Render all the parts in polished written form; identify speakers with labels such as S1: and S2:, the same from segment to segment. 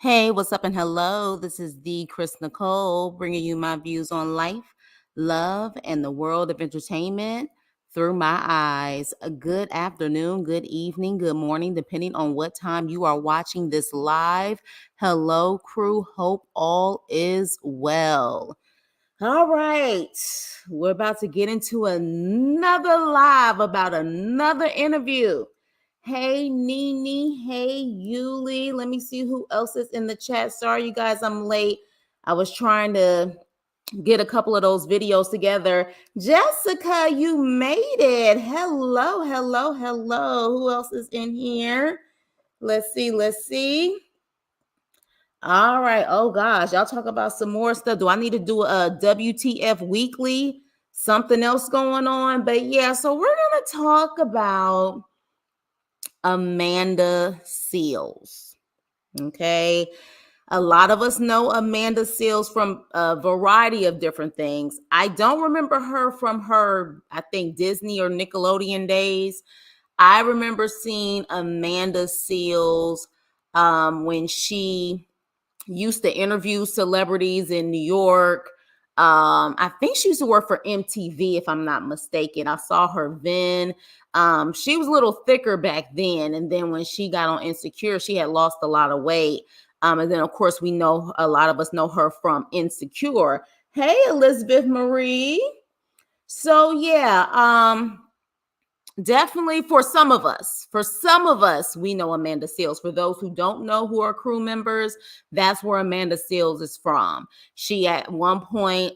S1: Hey, what's up and hello? This is the Chris Nicole bringing you my views on life, love, and the world of entertainment through my eyes. A good afternoon, good evening, good morning, depending on what time you are watching this live. Hello, crew. Hope all is well. All right, we're about to get into another live about another interview. Hey, Nene. Hey, Yuli. Let me see who else is in the chat. Sorry, you guys, I'm late. I was trying to get a couple of those videos together. Jessica, you made it. Hello, hello, hello. Who else is in here? Let's see. All right. Oh gosh, y'all talk about some more stuff. Do I need to do a WTF weekly? Something else going on? But yeah, so we're gonna talk about Amanda Seales. Okay. A lot of us know Amanda Seales from a variety of different things. I don't remember her from her, I think, Disney or Nickelodeon days. I remember seeing Amanda Seales when she used to interview celebrities in New York. I think she used to work for MTV, if I'm not mistaken. I saw her then. She was a little thicker back then. And then when she got on Insecure, she had lost a lot of weight. And then, of course, we know a lot of us know her from Insecure. Hey, Elizabeth Marie. So, yeah. Definitely for some of us, we know Amanda Seales. For those who don't know who are crew members, that's where Amanda Seales is from. She at one point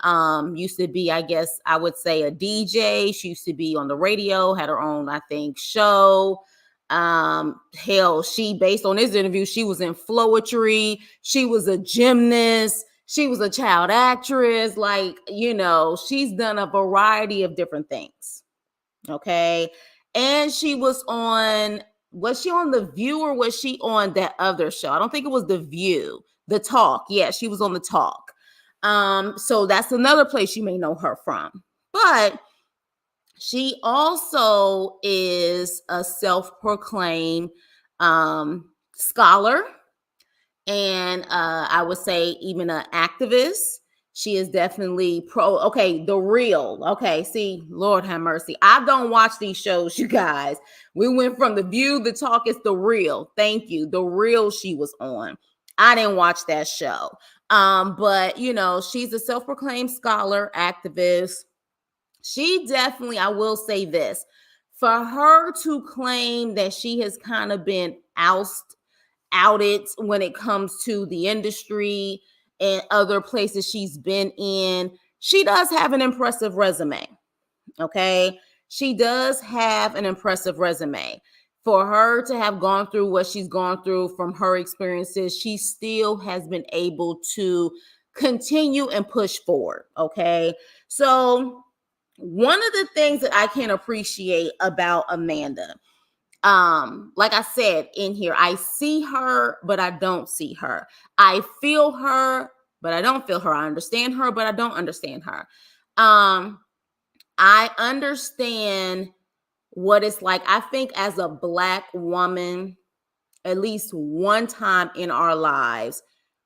S1: used to be, I guess I would say, a DJ. She used to be on the radio, had her own, I think, show. Hell, she, based on this interview, she was in Flowetry. She was a gymnast. She was a child actress. Like, she's done a variety of different things. Okay. And she was she on The View or was she on that other show? I don't think it was The View, The Talk. Yeah, she was on The Talk. So that's another place you may know her from. But she also is a self-proclaimed scholar, and I would say even an activist. She is definitely The Real. Okay, see, Lord have mercy. I don't watch these shows, you guys. We went from The View, The Talk, it's The Real. Thank you. The Real she was on. I didn't watch that show. But she's a self-proclaimed scholar, activist. She definitely, I will say this, for her to claim that she has kind of been outed when it comes to the industry and other places she's been in, she does have an impressive resume. Okay. She does have an impressive resume. For her to have gone through what she's gone through from her experiences, she still has been able to continue and push forward. Okay. So, one of the things that I can appreciate about Amanda, like I said in here, I see her, but I don't see her. I feel her, but I don't feel her. I understand her, but I don't understand her. I understand what it's like. I think as a Black woman, at least one time in our lives,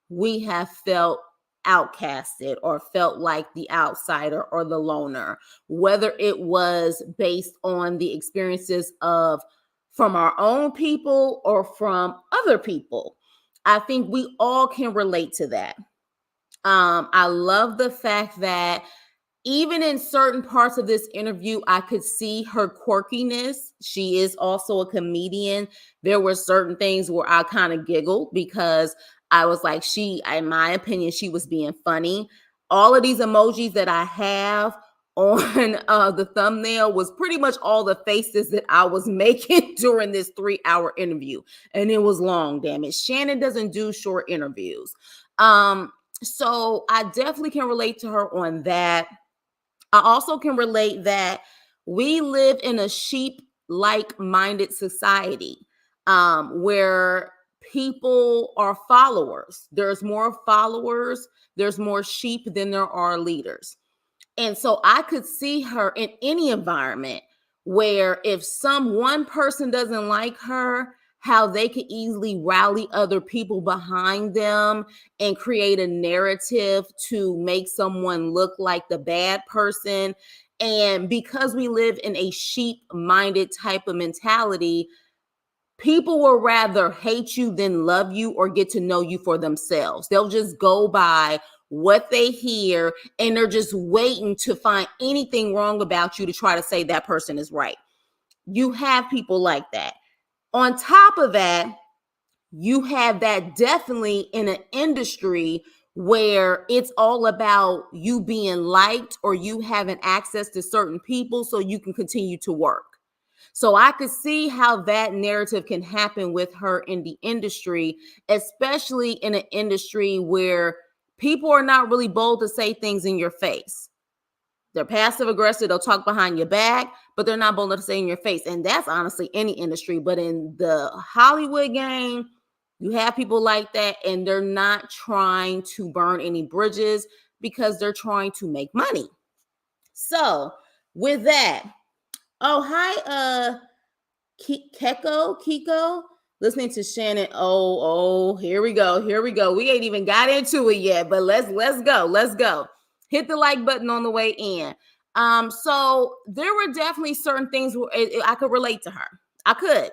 S1: we have felt outcasted or felt like the outsider or the loner, whether it was based on the experiences from our own people or from other people. I think we all can relate to that. I love the fact that even in certain parts of this interview, I could see her quirkiness. She is also a comedian. There were certain things where I kind of giggled because I was like, in my opinion, she was being funny. All of these emojis that I have on the thumbnail was pretty much all the faces that I was making during this 3-hour interview. And it was long, damn it. Shannon doesn't do short interviews. So I definitely can relate to her on that. I also can relate that we live in a sheep-like-minded society where people are followers. There's more followers, there's more sheep than there are leaders. And so I could see her in any environment where if one person doesn't like her, how they could easily rally other people behind them and create a narrative to make someone look like the bad person. And because we live in a sheep-minded type of mentality, people will rather hate you than love you or get to know you for themselves. They'll just go by what they hear, and they're just waiting to find anything wrong about you to try to say that person is right. You have people like that. On top of that, you have that definitely in an industry where it's all about you being liked or you having access to certain people so you can continue to work. So I could see how that narrative can happen with her in the industry, especially in an industry where people are not really bold to say things in your face. They're passive aggressive. They'll talk behind your back, but they're not bold enough to say in your face. And that's honestly any industry. But in the Hollywood game, you have people like that, and they're not trying to burn any bridges because they're trying to make money. So with that, oh, hi, Kiko, listening to Shannon. Oh, here we go. We ain't even got into it yet, but let's go. Hit the like button on the way in. So there were definitely certain things where I could relate to her. I could,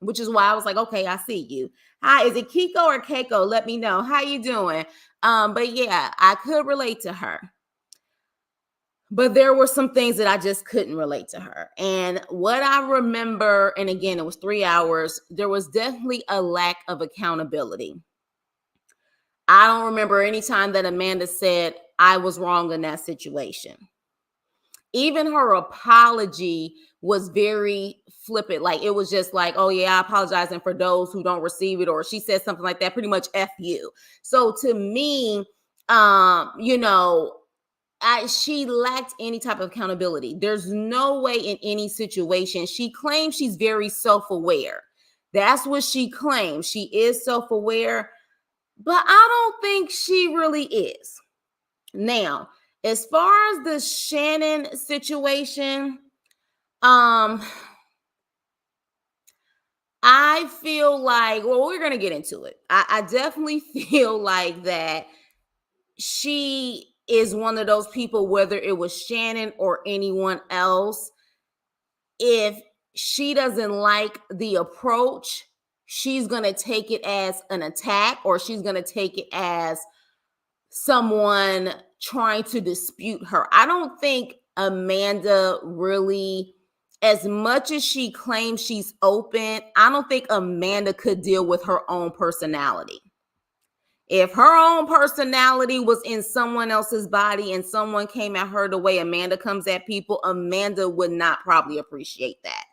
S1: which is why I was like, okay, I see you. Hi, is it Kiko or Keiko? Let me know. How you doing? But yeah, I could relate to her. But there were some things that I just couldn't relate to her. And what I remember, and again, it was 3 hours, there was definitely a lack of accountability. I don't remember any time that Amanda said, I was wrong in that situation. Even her apology was very flippant. Like, it was just like, oh yeah, I apologize. And for those who don't receive it, or she said something like that, pretty much F you. So to me, she lacked any type of accountability. There's no way in any situation. She claims she's very self-aware. That's what she claims. She is self-aware, but I don't think she really is. Now, as far as the Shannon situation, I feel like, well, we're going to get into it. I definitely feel like that she is one of those people, whether it was Shannon or anyone else, if she doesn't like the approach, she's going to take it as an attack, or she's going to take it as someone trying to dispute her. I don't think Amanda really, as much as she claims she's open, I don't think Amanda could deal with her own personality. If her own personality was in someone else's body and someone came at her the way Amanda comes at people, Amanda would not probably appreciate that.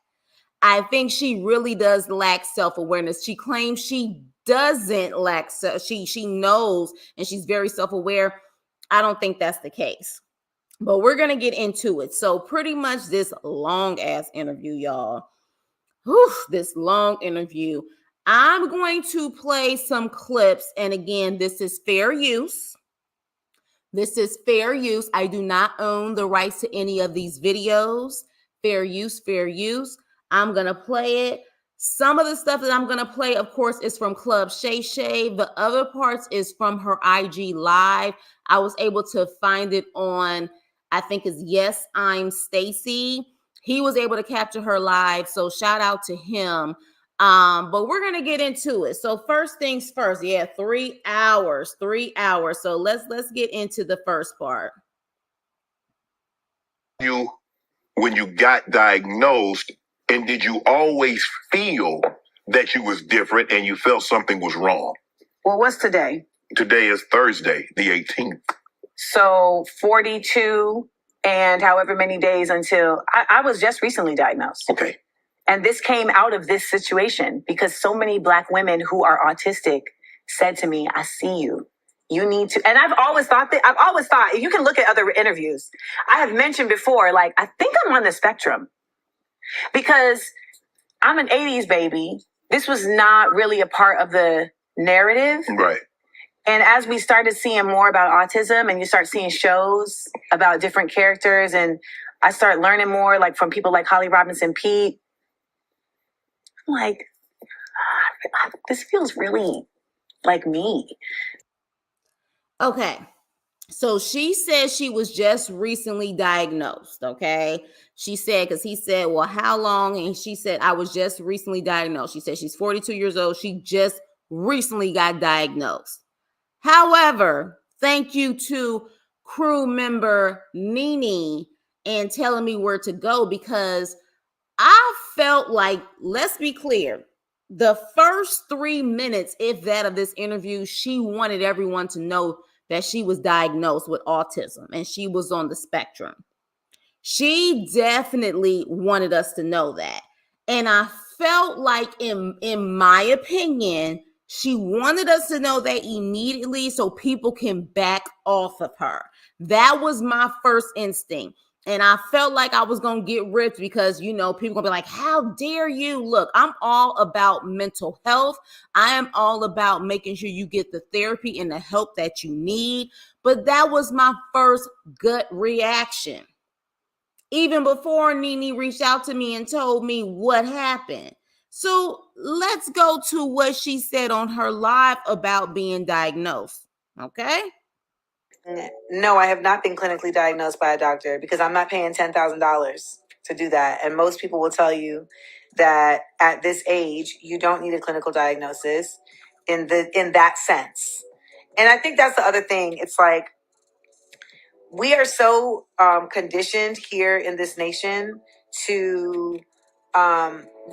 S1: I think she really does lack self-awareness. She claims she doesn't lack, she knows, and she's very self-aware. I don't think that's the case. But we're going to get into it. So pretty much this long ass interview, y'all. This long interview. I'm going to play some clips. And again, this is fair use. This is fair use. I do not own the rights to any of these videos. Fair use, fair use. I'm going to play it. Some of the stuff that I'm going to play, of course, is from Club Shay Shay. The other parts is from her IG Live. I was able to find it on, I think it's Yes, I'm Stacy. He was able to capture her live. So shout out to him. But we're gonna get into it. So first things first, 3 hours. So let's get into the first part.
S2: When you got diagnosed, and did you always feel that you was different and you felt something was wrong?
S3: Well, what's today?
S2: Today is Thursday, the 18th.
S3: So 42 and however many days until I was just recently diagnosed.
S2: Okay.
S3: And this came out of this situation because so many Black women who are autistic said to me, I see you. You need to. And I've always thought, you can look at other interviews. I have mentioned before, like, I think I'm on the spectrum because I'm an 80s baby. This was not really a part of the narrative.
S2: Right.
S3: And as we started seeing more about autism and you start seeing shows about different characters, and I start learning more, like from people like Holly Robinson Pete, like, this feels really like me.
S1: Okay. So she said she was just recently diagnosed. Okay. She said, because he said, well, how long? And she said, I was just recently diagnosed. She said she's 42 years old. She just recently got diagnosed. However, thank you to crew member Nene and telling me where to go, because I felt like, let's be clear, the first 3 minutes, if that, of this interview, she wanted everyone to know that she was diagnosed with autism and she was on the spectrum. She definitely wanted us to know that. And I felt like, in my opinion, she wanted us to know that immediately so people can back off of her. That was my first instinct. And I felt like I was going to get ripped because, people going to be like, how dare you? Look, I'm all about mental health. I am all about making sure you get the therapy and the help that you need. But that was my first gut reaction, even before Nene reached out to me and told me what happened. So let's go to what she said on her live about being diagnosed. Okay.
S3: No, I have not been clinically diagnosed by a doctor because I'm not paying $10,000 to do that. And most people will tell you that at this age, you don't need a clinical diagnosis in that sense. And I think that's the other thing. It's like, we are so conditioned here in this nation to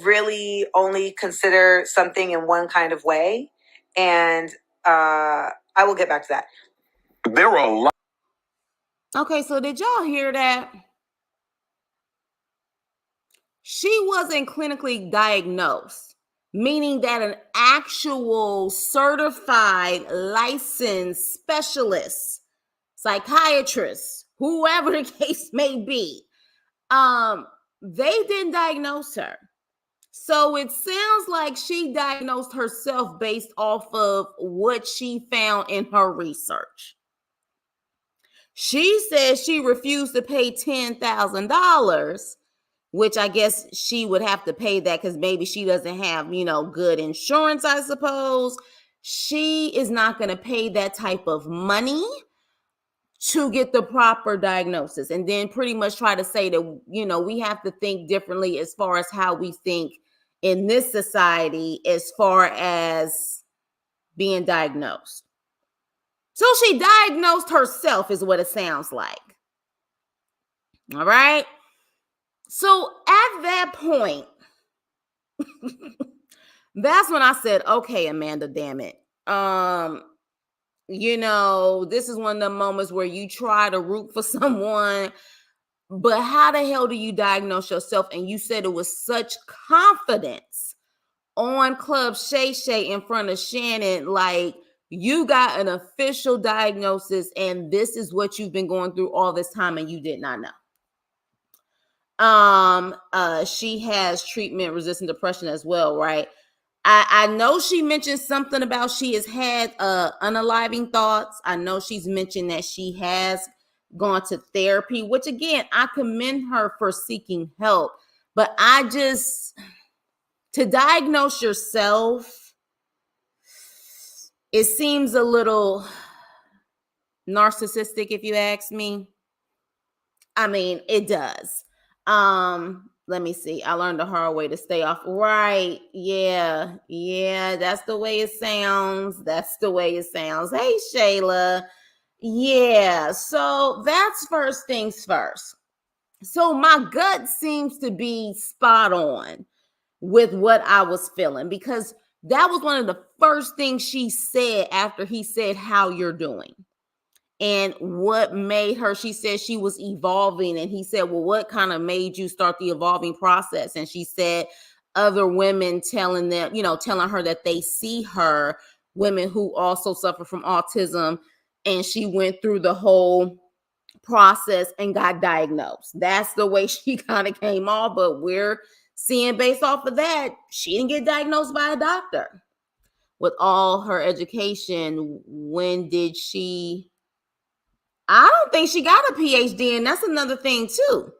S3: really only consider something in one kind of way. And I will get back to that.
S2: There are a lot.
S1: Okay, so did y'all hear that? She wasn't clinically diagnosed, meaning that an actual certified licensed specialist, psychiatrist, whoever the case may be, they didn't diagnose her. So it sounds like she diagnosed herself based off of what she found in her research. She said she refused to pay $10,000, which I guess she would have to pay that because maybe she doesn't have, good insurance, I suppose. She is not going to pay that type of money to get the proper diagnosis, and then pretty much try to say that, we have to think differently as far as how we think in this society as far as being diagnosed. So she diagnosed herself is what it sounds like. All right. So at that point, that's when I said, okay, Amanda, damn it. This is one of the moments where you try to root for someone, but how the hell do you diagnose yourself? And you said it was such confidence on Club Shay Shay in front of Shannon, like you got an official diagnosis and this is what you've been going through all this time and you did not know. She has treatment-resistant depression as well, right? I know she mentioned something about she has had unaliving thoughts. I know she's mentioned that she has gone to therapy, which again, I commend her for seeking help. But to diagnose yourself, it seems a little narcissistic, if you ask me. I mean, it does. Let me see. I learned the hard way to stay off. Right. Yeah. That's the way it sounds. Hey, Shayla. Yeah. So that's first things first. So my gut seems to be spot on with what I was feeling, because that was one of the first things she said after he said, how you're doing. And what made her, she said she was evolving. And he said, well, what kind of made you start the evolving process? And she said, other women telling her that they see her, women who also suffer from autism. And she went through the whole process and got diagnosed. That's the way she kind of came off. But we're seeing based off of that, she didn't get diagnosed by a doctor. With all her education, when did she? I don't think she got a PhD, and that's another thing too.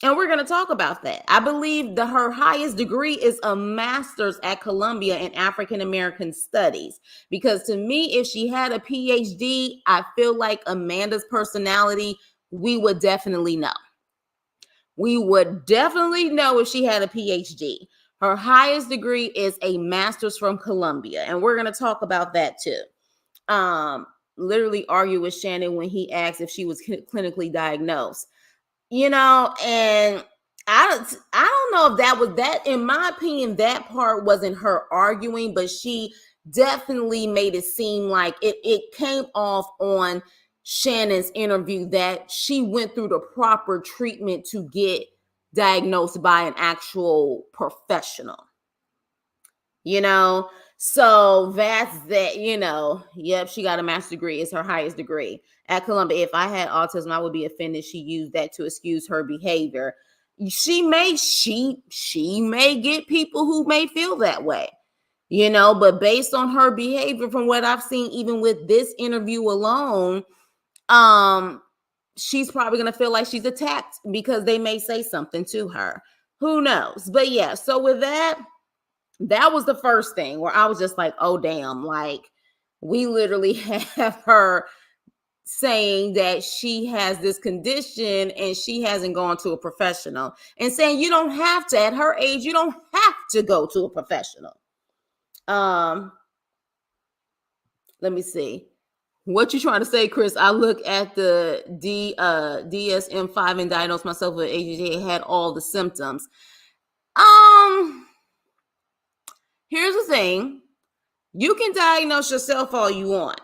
S1: And we're going to talk about that. I believe that her highest degree is a master's at Columbia in African American Studies. Because to me, if she had a PhD, I feel like Amanda's personality, we would definitely know. We would definitely know if she had a PhD. Her highest degree is a master's from Columbia. And we're going to talk about that too. Literally argue with Shannon when he asked if she was clinically diagnosed. And I don't know if that was that. In my opinion, that part wasn't her arguing, but she definitely made it seem like it came off on Shannon's interview that she went through the proper treatment to get diagnosed by an actual professional. So that's that, yep, she got a master's degree. It's her highest degree at Columbia. If I had autism, I would be offended she used that to excuse her behavior. She may get people who may feel that way, but based on her behavior, from what I've seen, even with this interview alone, she's probably going to feel like she's attacked because they may say something to her. Who knows? But yeah, so with that was the first thing where I was just like, oh, damn, like we literally have her saying that she has this condition and she hasn't gone to a professional, and saying you don't have to, at her age, you don't have to go to a professional. Let me see. What you trying to say, Chris? I look at the DSM-5 and diagnosed myself with ADHD, had all the symptoms. Here's the thing. You can diagnose yourself all you want,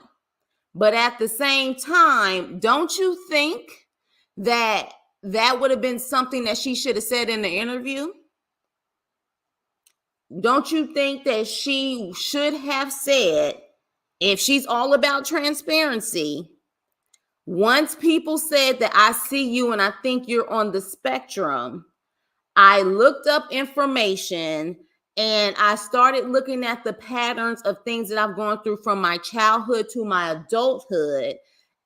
S1: but at the same time, don't you think that would have been something that she should have said in the interview? Don't you think that she should have said, if she's all about transparency, once people said that I see you and I think you're on the spectrum, I looked up information and I started looking at the patterns of things that I've gone through from my childhood to my adulthood,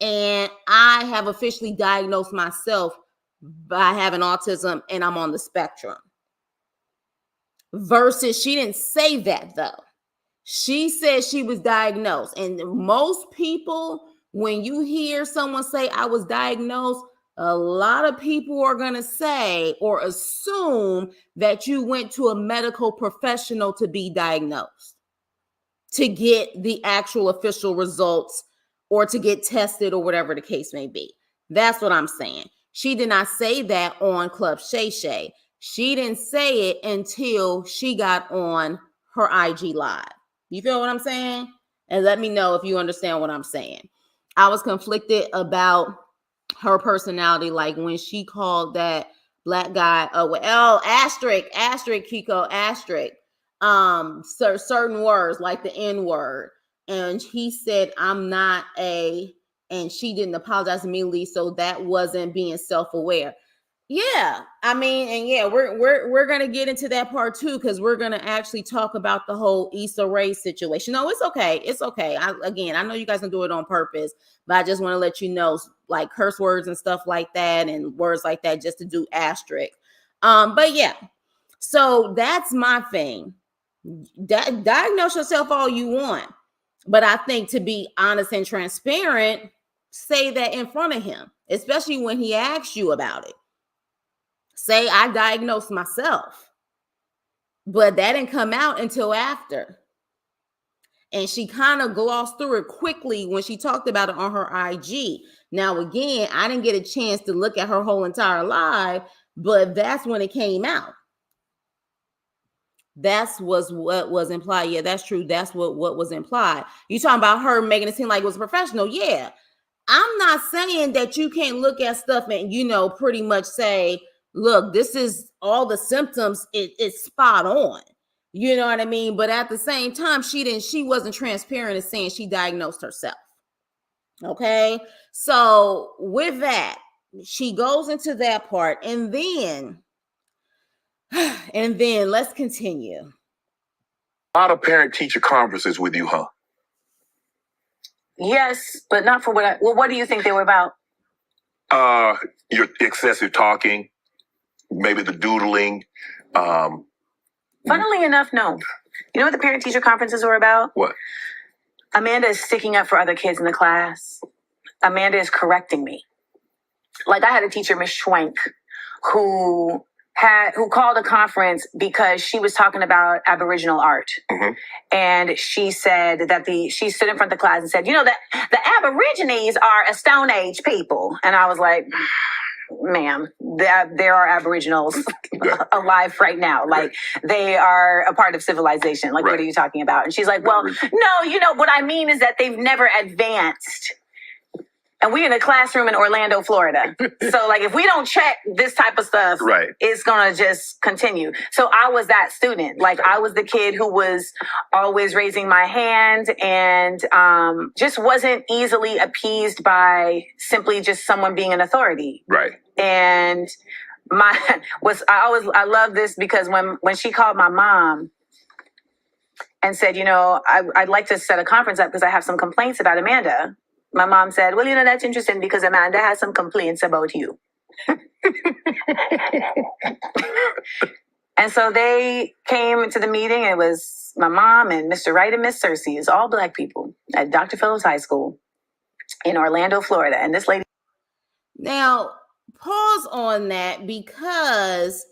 S1: and I have officially diagnosed myself by having autism and I'm on the spectrum. Versus, she didn't say that though. She said she was diagnosed. And most people, when you hear someone say I was diagnosed, a lot of people are going to say or assume that you went to a medical professional to be diagnosed, to get the actual official results or to get tested or whatever the case may be. That's what I'm saying. She did not say that on Club Shay Shay. She didn't say it until she got on her IG Live. You feel what I'm saying? And let me know if you understand what I'm saying. I was conflicted about her personality, like when she called that black guy, asterisk Kiko, asterisk, certain words like the N-word, and he said I'm not and she didn't apologize immediately, so that wasn't being self-aware. Yeah, I mean, and yeah, we're gonna get into that part too, because we're gonna actually talk about the whole Issa Rae situation. No, it's okay. I know you guys can do it on purpose, but I just want to let you know, like curse words and stuff like that, and words like that, just to do asterisk. But yeah, so that's my thing. Diagnose yourself all you want, but I think to be honest and transparent, say that in front of him, especially when he asks you about it. Say I diagnosed myself, but that didn't come out until after. And she kind of glossed through it quickly when she talked about it on her IG. Now, again, I didn't get a chance to look at her whole entire live, but that's when it came out. That's was what was implied. Yeah, that's true. That's what was implied. You talking about her making it seem like it was professional? Yeah. I'm not saying that you can't look at stuff and, pretty much say, look, this is all the symptoms. It's spot on. You know what I mean? But at the same time, she wasn't transparent in saying she diagnosed herself. Okay. So with that, she goes into that part, and then let's continue.
S2: A lot of parent-teacher conferences with you, huh?
S3: Yes, but not for what do you think they were about?
S2: Your excessive talking, maybe the doodling.
S3: Funnily enough, no. You know what the parent-teacher conferences were about?
S2: What?
S3: Amanda is sticking up for other kids in the class. Amanda is correcting me. Like I had a teacher, Miss Schwenk, who called a conference because she was talking about Aboriginal art.
S2: Mm-hmm.
S3: And she said that she stood in front of the class and said, you know, that the Aborigines are a Stone Age people. And I was like, ma'am, there are Aboriginals alive right now. Like they are a part of civilization. Like, what are you talking about? And she's like, well, no, you know, what I mean is that they've never advanced. And we're in a classroom in Orlando, Florida. So like, if we don't check this type of stuff, it's going to just continue. So I was that student. Like I was the kid who was always raising my hand and just wasn't easily appeased by simply just someone being an authority.
S2: Right.
S3: And I love this because when she called my mom and said, you know, I'd like to set a conference up because I have some complaints about Amanda. My mom said, well, you know, that's interesting because Amanda has some complaints about you. And so they came to the meeting. It was my mom and Mr. Wright and Miss Cersei. It's all Black people at Dr. Phillips High School in Orlando, Florida. And this lady.
S1: Now, pause on that because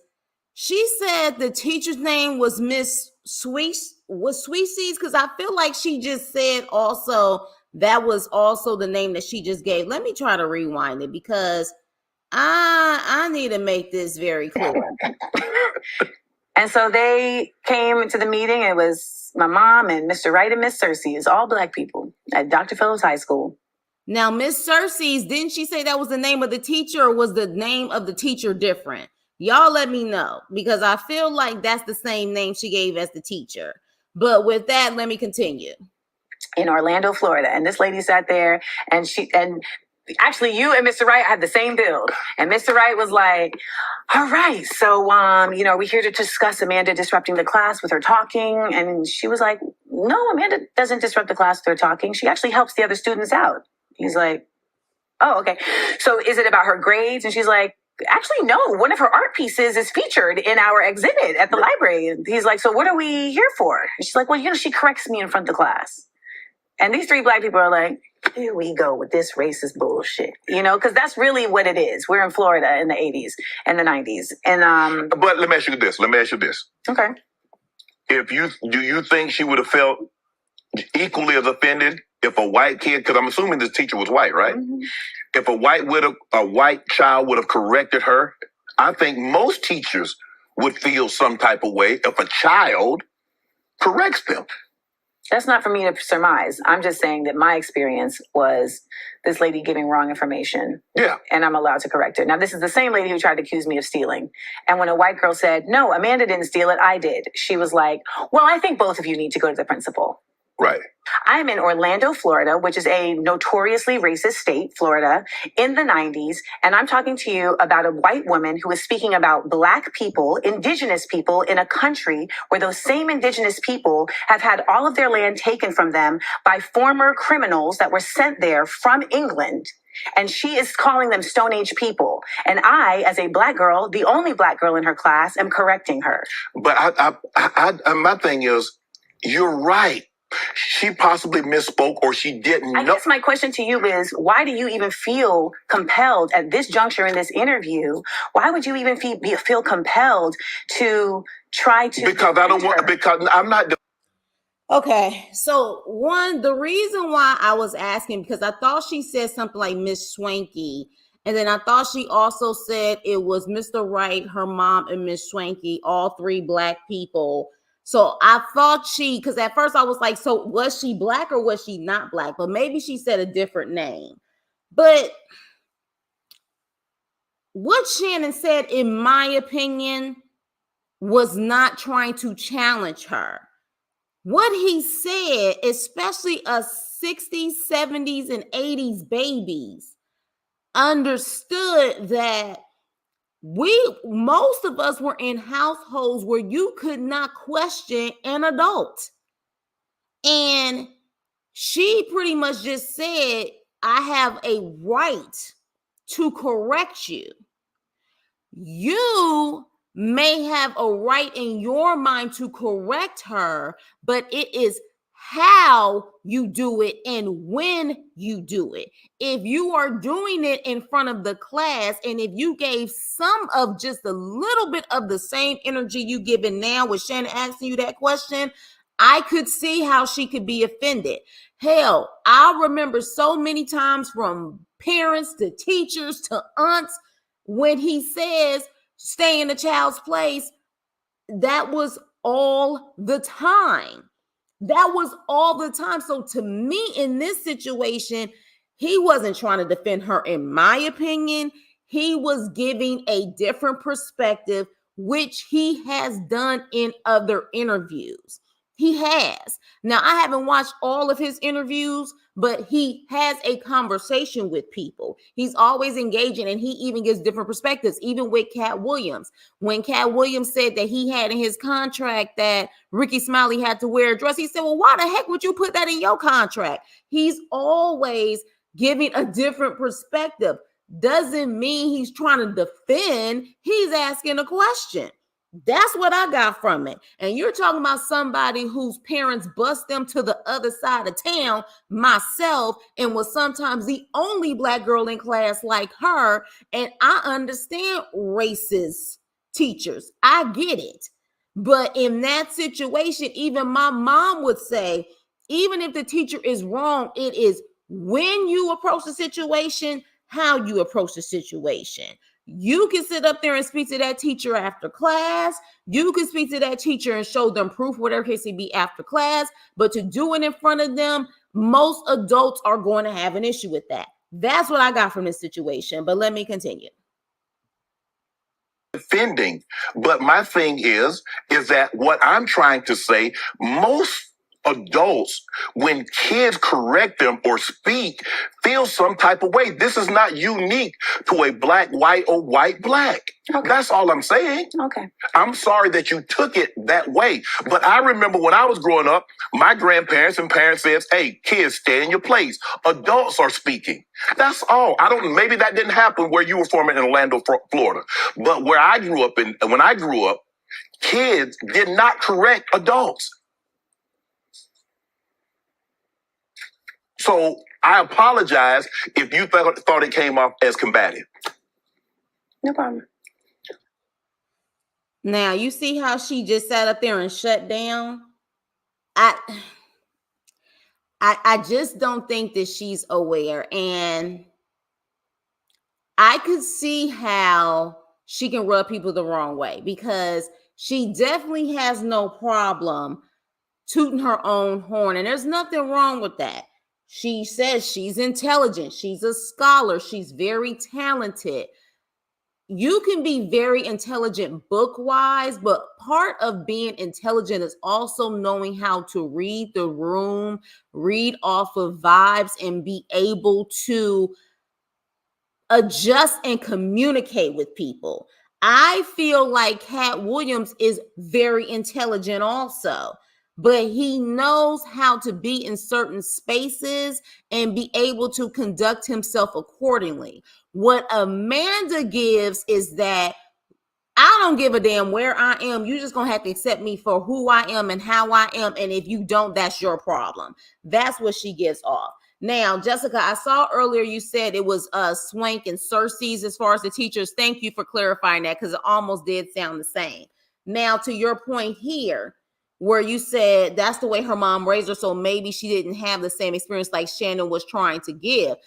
S1: she said the teacher's name was Miss Sweeties, because I feel like she just said also that was also the name that she just gave. Let me try to rewind it because I need to make this very clear.
S3: And so they came to the meeting. It was my mom and Mr. Wright and Miss Cersei. It's all Black people at Dr. Phillips High School.
S1: Now, Miss Cersei's, didn't she say that was the name of the teacher or was the name of the teacher different? Y'all let me know because I feel like that's the same name she gave as the teacher. But with that, let me continue.
S3: In Orlando, Florida. And this lady sat there and actually you and Mr. Wright had the same build. And Mr. Wright was like, all right, so, you know, we're here to discuss Amanda disrupting the class with her talking. And she was like, no, Amanda doesn't disrupt the class with her talking. She actually helps the other students out. He's like, oh, okay. So is it about her grades? And she's like, actually, no. One of her art pieces is featured in our exhibit at the library. And he's like, so what are we here for? And she's like, well, you know, she corrects me in front of the class. And these three Black people are like, here we go with this racist bullshit, you know, because that's really what it is. We're in Florida in the 80s and the 90s. And
S2: but let me ask you this.
S3: Okay.
S2: Do you think she would have felt equally as offended if a white kid, because I'm assuming this teacher was white, right? Mm-hmm. If a white child would have corrected her, I think most teachers would feel some type of way if a child corrects them.
S3: That's not for me to surmise. I'm just saying that my experience was this lady giving wrong information.
S2: Yeah.
S3: And I'm allowed to correct her. Now, this is the same lady who tried to accuse me of stealing. And when a white girl said, no, Amanda didn't steal it, I did. She was like, well, I think both of you need to go to the principal.
S2: Right.
S3: I'm in Orlando, Florida, which is a notoriously racist state, Florida, in the 90s. And I'm talking to you about a white woman who is speaking about Black people, indigenous people in a country where those same indigenous people have had all of their land taken from them by former criminals that were sent there from England. And she is calling them Stone Age people. And I, as a Black girl, the only Black girl in her class, am correcting her.
S2: But my thing is, you're right. She possibly misspoke or she didn't know.
S3: I guess my question to you is, why do you even feel compelled at this juncture in this interview? Why would you even feel compelled to try to...
S2: Because I'm not...
S1: Okay, so the reason why I was asking, because I thought she said something like Miss Swanky, and then I thought she also said it was Mr. Wright, her mom, and Miss Swanky, all three Black people. So I thought because at first I was like, so was she Black or was she not Black? But maybe she said a different name. But what Shannon said, in my opinion, was not trying to challenge her. What he said, especially us 60s, 70s, and 80s babies, understood that most of us were in households where you could not question an adult. And she pretty much just said, I have a right to correct you. You may have a right in your mind to correct her, but it is how you do it and when you do it. If you are doing it in front of the class, and if you gave some of just a little bit of the same energy you giving now with Shannon asking you that question, I could see how she could be offended. Hell, I remember so many times from parents to teachers to aunts when he says stay in the child's place, that was all the time. That was all the time. So to me, in this situation, he wasn't trying to defend her, in my opinion. He was giving a different perspective, which he has done in other interviews. He has. Now, I haven't watched all of his interviews, but he has a conversation with people. He's always engaging, and he even gives different perspectives, even with Cat Williams. When Cat Williams said that he had in his contract that Ricky Smiley had to wear a dress, he said, well, why the heck would you put that in your contract? He's always giving a different perspective. Doesn't mean he's trying to defend. He's asking a question. That's what I got from it. And you're talking about somebody whose parents bust them to the other side of town, myself, and was sometimes the only Black girl in class like her. And I understand racist teachers. I get it. But in that situation, even my mom would say, even if the teacher is wrong, it is when you approach the situation, how you approach the situation. You can sit up there and speak to that teacher after class. You can speak to that teacher and show them proof, whatever case it be, after class. But to do it in front of them, most adults are going to have an issue with that. That's what I got from this situation. But let me continue.
S2: Defending. But my thing is that what I'm trying to say, most adults, when kids correct them or speak, feel some type of way. This is not unique to a Black, white, or white, Black. Okay. That's all I'm saying.
S3: Okay.
S2: I'm sorry that you took it that way. But I remember when I was growing up, my grandparents and parents said, hey, kids, stay in your place. Adults are speaking. That's all. Maybe that didn't happen where you were from in Orlando, Florida. But where I grew up, when I grew up, kids did not correct adults. So I apologize if you thought it came off as combative.
S3: No problem.
S1: Now, you see how she just sat up there and shut down? I just don't think that she's aware. And I could see how she can rub people the wrong way, because she definitely has no problem tooting her own horn. And there's nothing wrong with that. She says she's intelligent. She's a scholar. She's very talented. You can be very intelligent book-wise, but part of being intelligent is also knowing how to read the room, read off of vibes, and be able to adjust and communicate with people. I feel like Cat Williams is very intelligent also, but he knows how to be in certain spaces and be able to conduct himself accordingly. What Amanda gives is that I don't give a damn where I am. You're just going to have to accept me for who I am and how I am. And if you don't, that's your problem. That's what she gives off. Now, Jessica, I saw earlier you said it was Swank and Cersei's as far as the teachers. Thank you for clarifying that, because it almost did sound the same. Now, to your point here, where you said that's the way her mom raised her, so maybe she didn't have the same experience like Shannon was trying to give.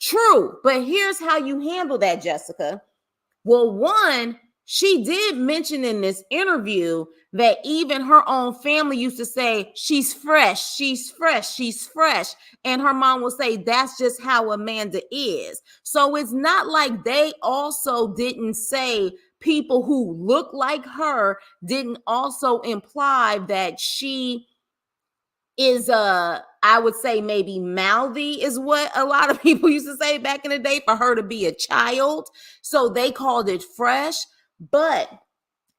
S1: True, but here's how you handle that, Jessica. Well, one, she did mention in this interview that even her own family used to say, she's fresh, she's fresh, she's fresh. And her mom will say, that's just how Amanda is. So it's not like they also didn't say people who look like her didn't also imply that she is I would say maybe mouthy is what a lot of people used to say back in the day for her to be a child. So they called it fresh. But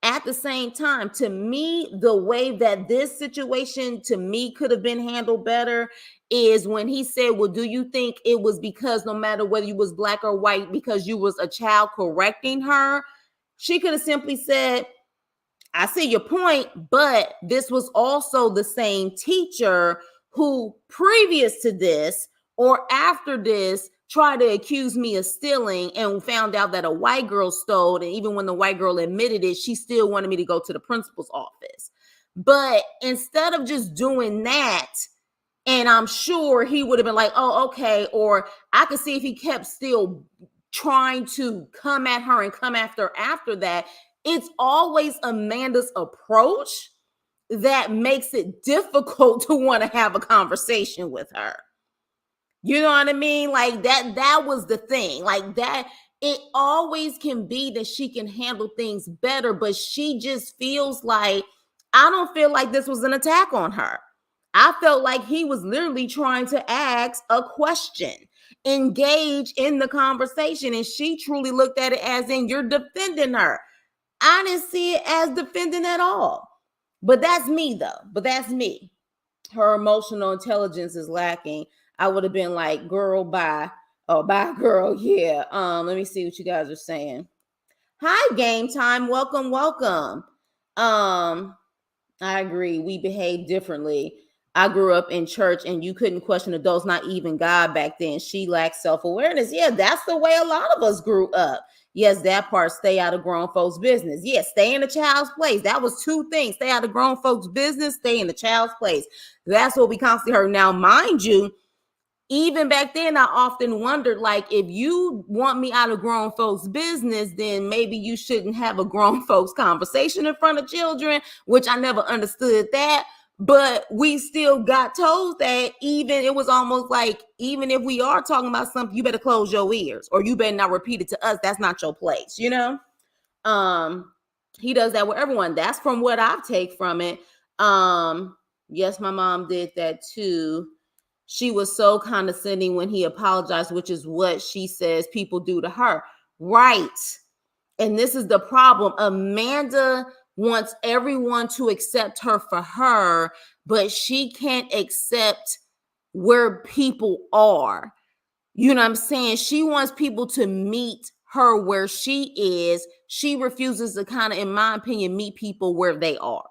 S1: at the same time, to me, the way that this situation to me could have been handled better is when he said, well, do you think it was because no matter whether you was Black or white, because you was a child correcting her? She could have simply said, I see your point, but this was also the same teacher who previous to this or after this tried to accuse me of stealing and found out that a white girl stole. And even when the white girl admitted it, she still wanted me to go to the principal's office. But instead of just doing that, and I'm sure he would have been like, oh, okay. Or I could see if he kept still trying to come at her and come after that. It's always Amanda's approach that makes it difficult to want to have a conversation with her. You know what I mean? Like that was the thing. Like that, it always can be that she can handle things better, but she just feels like, I don't feel like this was an attack on her. I felt like he was literally trying to ask a question, engage in the conversation, and she truly looked at it as in, you're defending her. I didn't see it as defending at all. But that's me, though. But that's me. Her emotional intelligence is lacking. I would have been like, girl, bye. Oh, bye, girl. Yeah. Let me see what you guys are saying. Hi, Game Time. Welcome, welcome. I agree. We behave differently. I grew up in church and you couldn't question adults, not even God back then. She lacked self-awareness. Yeah, that's the way a lot of us grew up. Yes, that part, stay out of grown folks' business. Yes, stay in the child's place. That was two things. Stay out of grown folks' business, stay in the child's place. That's what we constantly heard. Now, mind you, even back then, I often wondered, like, if you want me out of grown folks' business, then maybe you shouldn't have a grown folks conversation in front of children, which I never understood that. But we still got told that even it was almost like, even if we are talking about something, you better close your ears or you better not repeat it to us. That's not your place, you know? He does that with everyone. That's from what I've taken from it. Yes, my mom did that too. She was so condescending when he apologized, which is what she says people do to her. Right. And this is the problem. Amanda wants everyone to accept her for her, but she can't accept where people are. You know what I'm saying? She wants people to meet her where she is. She refuses to kind of, in my opinion, meet people where they are.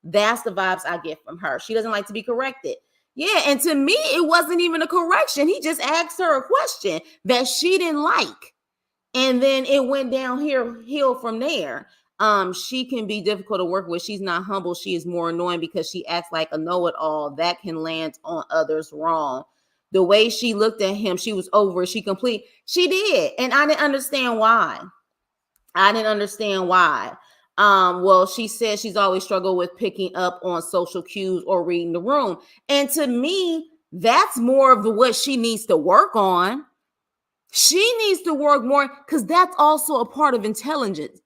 S1: That's the vibes I get from her. She doesn't like to be corrected. Yeah, and to me, it wasn't even a correction. He just asked her a question that she didn't like. And then it went downhill from there. She can be difficult to work with. She's not humble. She is more annoying because she acts like a know-it-all. That can land on others wrong. The way she looked at him, she was over. She did. And I didn't understand why. Well, she said she's always struggled with picking up on social cues or reading the room. And to me, that's more of what she needs to work on. She needs to work more because that's also a part of intelligence.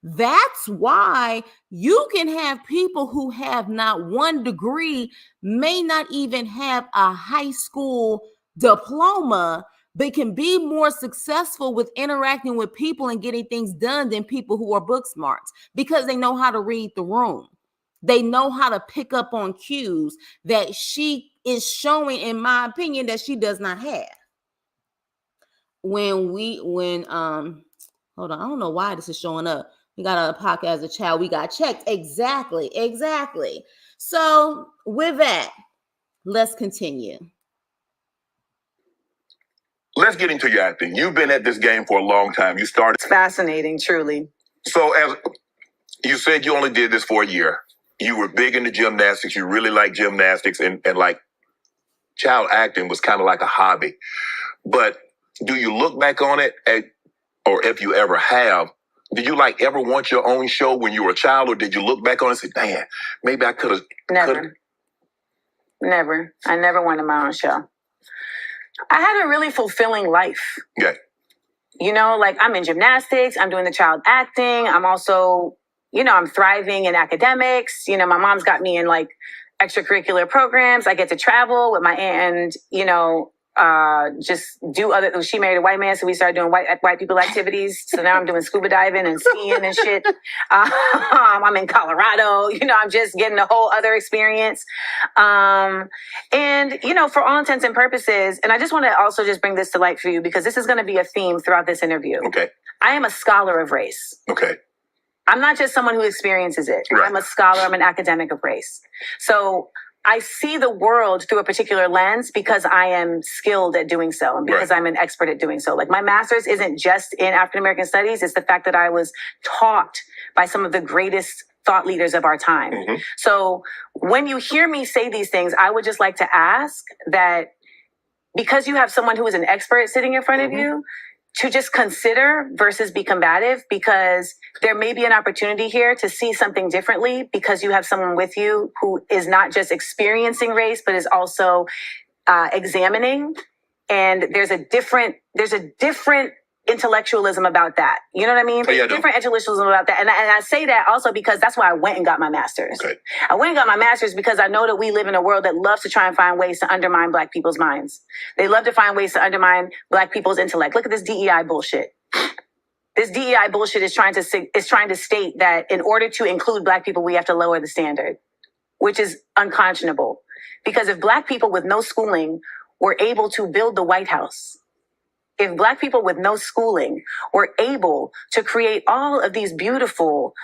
S1: That's why you can have people who have not one degree, may not even have a high school diploma, but can be more successful with interacting with people and getting things done than people who are book smarts because they know how to read the room. They know how to pick up on cues that she is showing, in my opinion, that she does not have. Hold on, I don't know why this is showing up. We got a podcast as a child. We got checked. Exactly. So with that, let's continue.
S2: Let's get into your acting. You've been at this game for a long time. You started.
S3: It's fascinating, truly.
S2: So as you said, you only did this for a year. You were big into gymnastics. You really like gymnastics and like child acting was kind of like a hobby. But do you look back on it or if you ever have, did you like ever want your own show when you were a child, or did you look back on it and say, "Man, maybe I could have"?
S3: Never. I never wanted my own show. I had a really fulfilling life.
S2: Yeah.
S3: You know, like I'm in gymnastics, I'm doing the child acting. I'm also, I'm thriving in academics. My mom's got me in like extracurricular programs. I get to travel with my aunt and, just do she married a white man. So we started doing white people activities. So now I'm doing scuba diving and skiing and shit. I'm in Colorado, I'm just getting a whole other experience. And, for all intents and purposes, and I just want to also just bring this to light for you because this is going to be a theme throughout this interview.
S2: Okay.
S3: I am a scholar of race.
S2: Okay.
S3: I'm not just someone who experiences it.
S2: Right.
S3: I'm a scholar. I'm an academic of race. So I see the world through a particular lens because I am skilled at doing so and because I'm an expert at doing so. Like my master's isn't just in African American studies. It's the fact that I was taught by some of the greatest thought leaders of our time. Mm-hmm. So when you hear me say these things, I would just like to ask that because you have someone who is an expert sitting in front of you, to just consider versus be combative, because there may be an opportunity here to see something differently because you have someone with you who is not just experiencing race, but is also examining. And there's a different intellectualism about that. You know what I mean?
S2: Oh, yeah,
S3: different intellectualism about that. And I say that also because that's why I went and got my master's.
S2: Okay.
S3: I went and got my master's because I know that we live in a world that loves to try and find ways to undermine Black people's minds. They love to find ways to undermine Black people's intellect. Look at this DEI bullshit. This DEI bullshit is trying to state that in order to include Black people, we have to lower the standard, which is unconscionable. Because if Black people with no schooling were able to build the White House, if Black people with no schooling were able to create all of these beautiful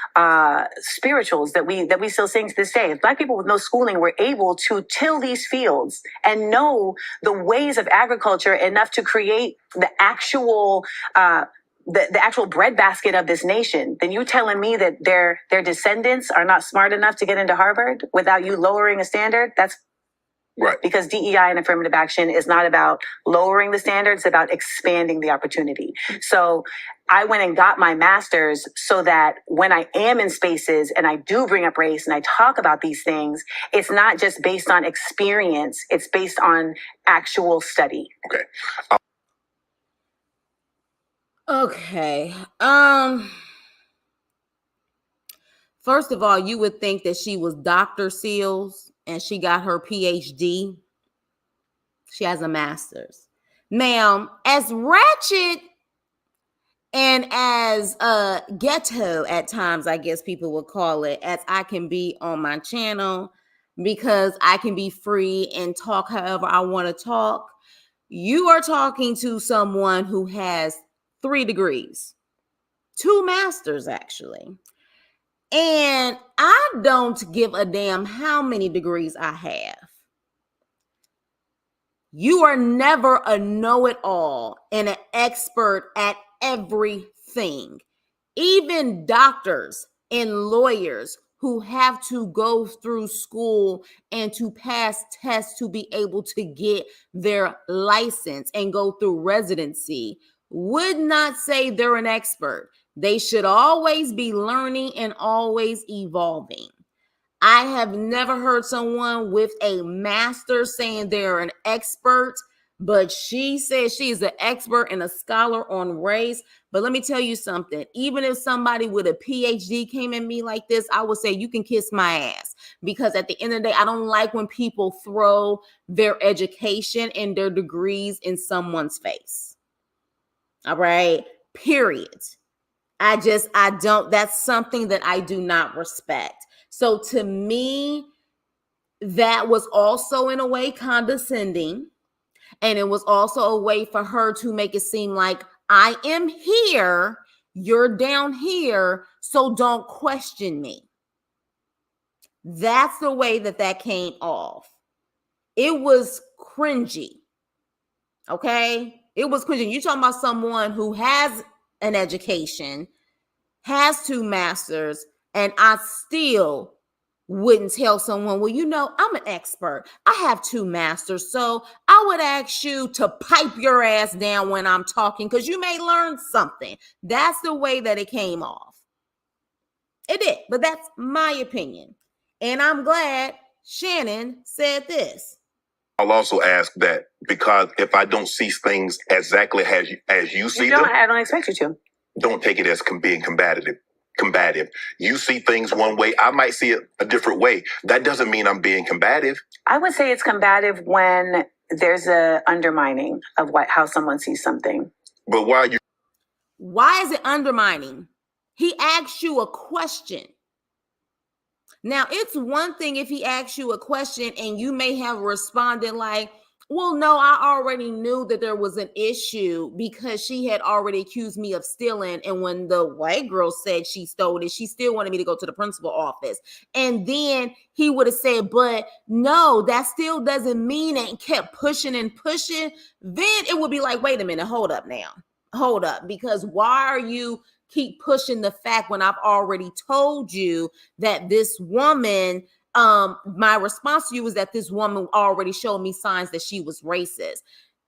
S3: spirituals that we still sing to this day, if Black people with no schooling were able to till these fields and know the ways of agriculture enough to create the actual the actual breadbasket of this nation, then you telling me that their descendants are not smart enough to get into Harvard without you lowering a standard? That's
S2: right.
S3: Because DEI and affirmative action is not about lowering the standards, it's about expanding the opportunity. So I went and got my master's so that when I am in spaces and I do bring up race and I talk about these things, it's not just based on experience, it's based on actual study.
S2: Okay.
S1: Okay. First of all, you would think that she was Dr. Seals and she got her PhD. She has a master's. Now, as ratchet and as ghetto at times, I guess people would call it, as I can be on my channel, because I can be free and talk however I want to talk, you are talking to someone who has 3 degrees, 2 masters actually. And I don't give a damn how many degrees I have. You are never a know-it-all and an expert at everything. Even doctors and lawyers who have to go through school and to pass tests to be able to get their license and go through residency would not say they're an expert. They should always be learning and always evolving. I have never heard someone with a master's saying they're an expert, but she says she's an expert and a scholar on race. But let me tell you something. Even if somebody with a PhD came at me like this, I would say you can kiss my ass. Because at the end of the day, I don't like when people throw their education and their degrees in someone's face. All right? Period. I don't, that's something that I do not respect. So to me, that was also in a way condescending. And it was also a way for her to make it seem like I am here, you're down here, so don't question me. That's the way that came off. It was cringy. Okay? It was cringy. You're talking about someone who has an education, has 2 masters, and I still wouldn't tell someone, well, you know, I'm an expert. I have 2 masters. So I would ask you to pipe your ass down when I'm talking because you may learn something. That's the way that it came off. It did, but that's my opinion. And I'm glad Shannon said this.
S2: I'll also ask that because if I don't see things exactly as you see them,
S3: I don't expect you to.
S2: Don't take it as being combative. You see things one way, I might see it a different way. That doesn't mean I'm being combative.
S3: I would say it's combative when there's a undermining of how someone sees something.
S2: But
S1: why is it undermining? He asked you a question. Now, it's one thing if he asks you a question and you may have responded like, Well, no, I already knew that there was an issue because she had already accused me of stealing. And when the white girl said she stole it, she still wanted me to go to the principal office. And then he would have said, but no, that still doesn't mean it, and kept pushing and pushing. Then it would be like, wait a minute, hold up now. Hold up. Because why are you keep pushing the fact when I've already told you that this woman, my response to you was that this woman already showed me signs that she was racist.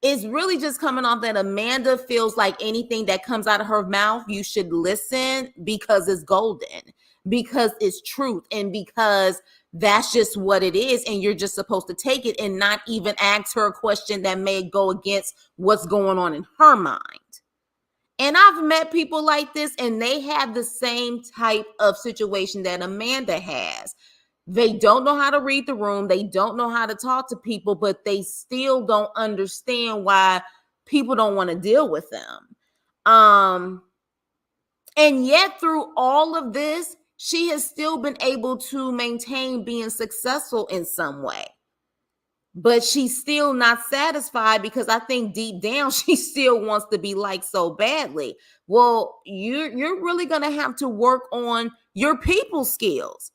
S1: It's really just coming off that Amanda feels like anything that comes out of her mouth, you should listen because it's golden, because it's truth, and because that's just what it is. And you're just supposed to take it and not even ask her a question that may go against what's going on in her mind. And I've met people like this, and they have the same type of situation that Amanda has. They don't know how to read the room. They don't know how to talk to people, but they still don't understand why people don't want to deal with them. And yet through all of this, she has still been able to maintain being successful in some way. But she's still not satisfied because I think deep down she still wants to be liked so badly. Well, you're really going to have to work on your people skills.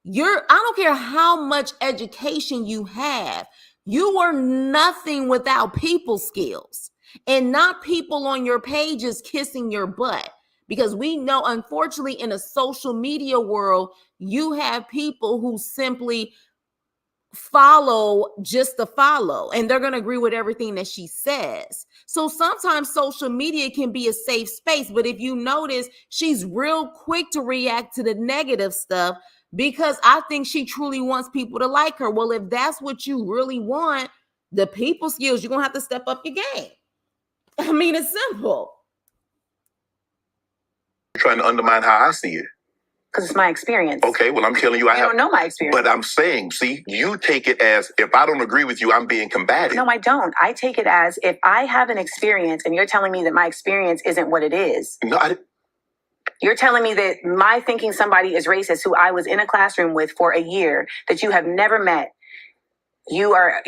S1: I don't care how much education you have. You are nothing without people skills, and not people on your pages kissing your butt. Because we know, unfortunately, in a social media world, you have people who simply follow just to follow, and they're going to agree with everything that she says. So sometimes social media can be a safe space, but if you notice, she's real quick to react to the negative stuff because I think she truly wants people to like her. Well, if that's what you really want, the people skills, you're going to have to step up your game. I mean, it's simple.
S2: You're trying to undermine how I see it.
S3: Because it's my experience.
S2: Okay, well, I'm telling you, I
S3: don't know my experience.
S2: But I'm saying, see, you take it as if I don't agree with you, I'm being combative.
S3: No, I don't. I take it as if I have an experience and you're telling me that my experience isn't what it is.
S2: No,
S3: You're telling me that my thinking somebody is racist who I was in a classroom with for a year that you have never met. You are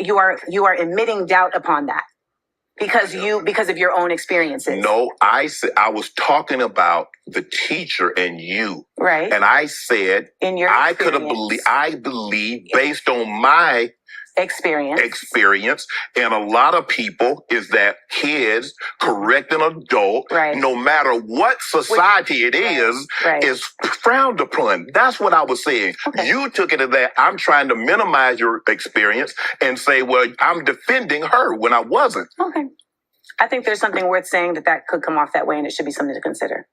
S3: emitting doubt upon that. Because of your own experiences.
S2: No, I was talking about the teacher and you.
S3: Right.
S2: And I said, I believe based on my experience, and a lot of people is that kids correct an adult,
S3: right,
S2: no matter what society it is frowned upon. That's what I was saying. Okay. You took it as that I'm trying to minimize your experience and say, well, I'm defending her when I wasn't.
S3: Okay. I think there's something worth saying that could come off that way, and it should be something to consider.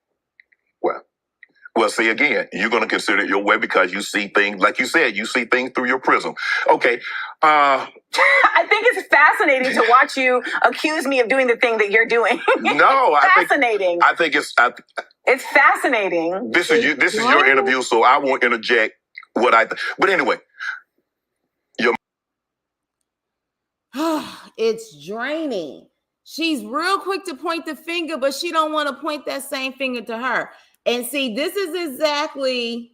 S2: Well, see, again, you're going to consider it your way because you see things, like you said, you see things through your prism. Okay.
S3: I think it's fascinating to watch you accuse me of doing the thing that you're doing.
S2: No,
S3: fascinating.
S2: I think it's
S3: fascinating.
S2: This is your interview, so I won't interject what I think. But anyway,
S1: it's draining. She's real quick to point the finger, but she don't want to point that same finger to her. And see, this is exactly,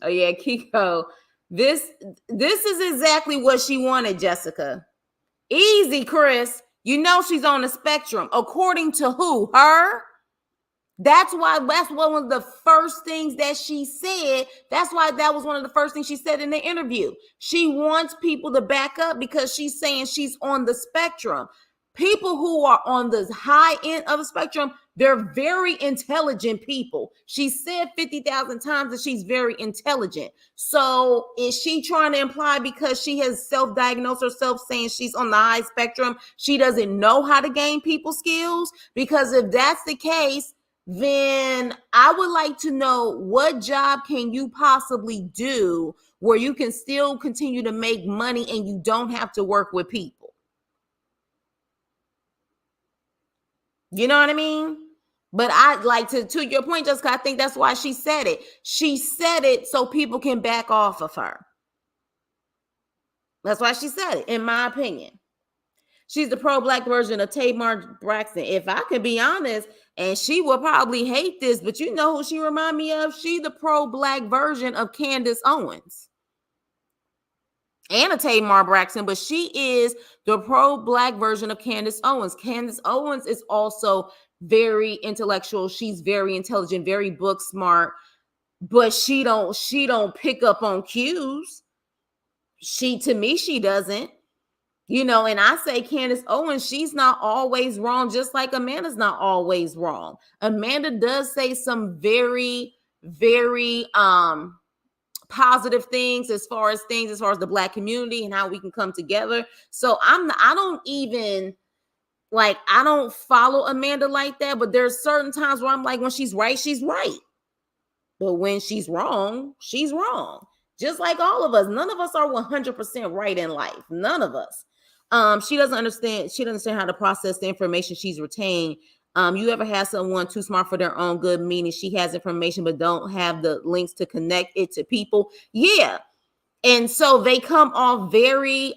S1: oh yeah, Kiko, this is exactly what she wanted, Jessica. Easy, Chris. You know she's on the spectrum. According to who? Her? That's one of the first things that she said. That's why that was one of the first things she said in the interview. She wants people to back up because she's saying she's on the spectrum. People who are on the high end of the spectrum, they're very intelligent people. She said 50,000 times that she's very intelligent. So is she trying to imply because she has self-diagnosed herself saying she's on the high spectrum, she doesn't know how to gain people skills? Because if that's the case, then I would like to know what job can you possibly do where you can still continue to make money and you don't have to work with people. You know what I mean? But I like to your point, Jessica, I think that's why she said it. She said it so people can back off of her. That's why she said it, in my opinion. She's the pro-black version of Tamar Braxton. If I can be honest, and she will probably hate this, but you know who she remind me of? She the pro-black version of Candace Owens. and a Tamar Braxton, but she is the pro-black version of Candace Owens. Candace Owens is also very intellectual. She's very intelligent, very book smart, but she don't pick up on cues. To me, she doesn't. And I say Candace Owens, she's not always wrong, just like Amanda's not always wrong. Amanda does say some very, very positive things as far as the black community and how we can come together. So I don't even I don't follow Amanda like that, but there's certain times where I'm like, when she's right, she's right. But when she's wrong, she's wrong. Just like all of us. None of us are 100% right in life. None of us. She doesn't understand how to process the information she's retained. You ever had someone too smart for their own good, meaning she has information but don't have the links to connect it to people? Yeah. And so they come off very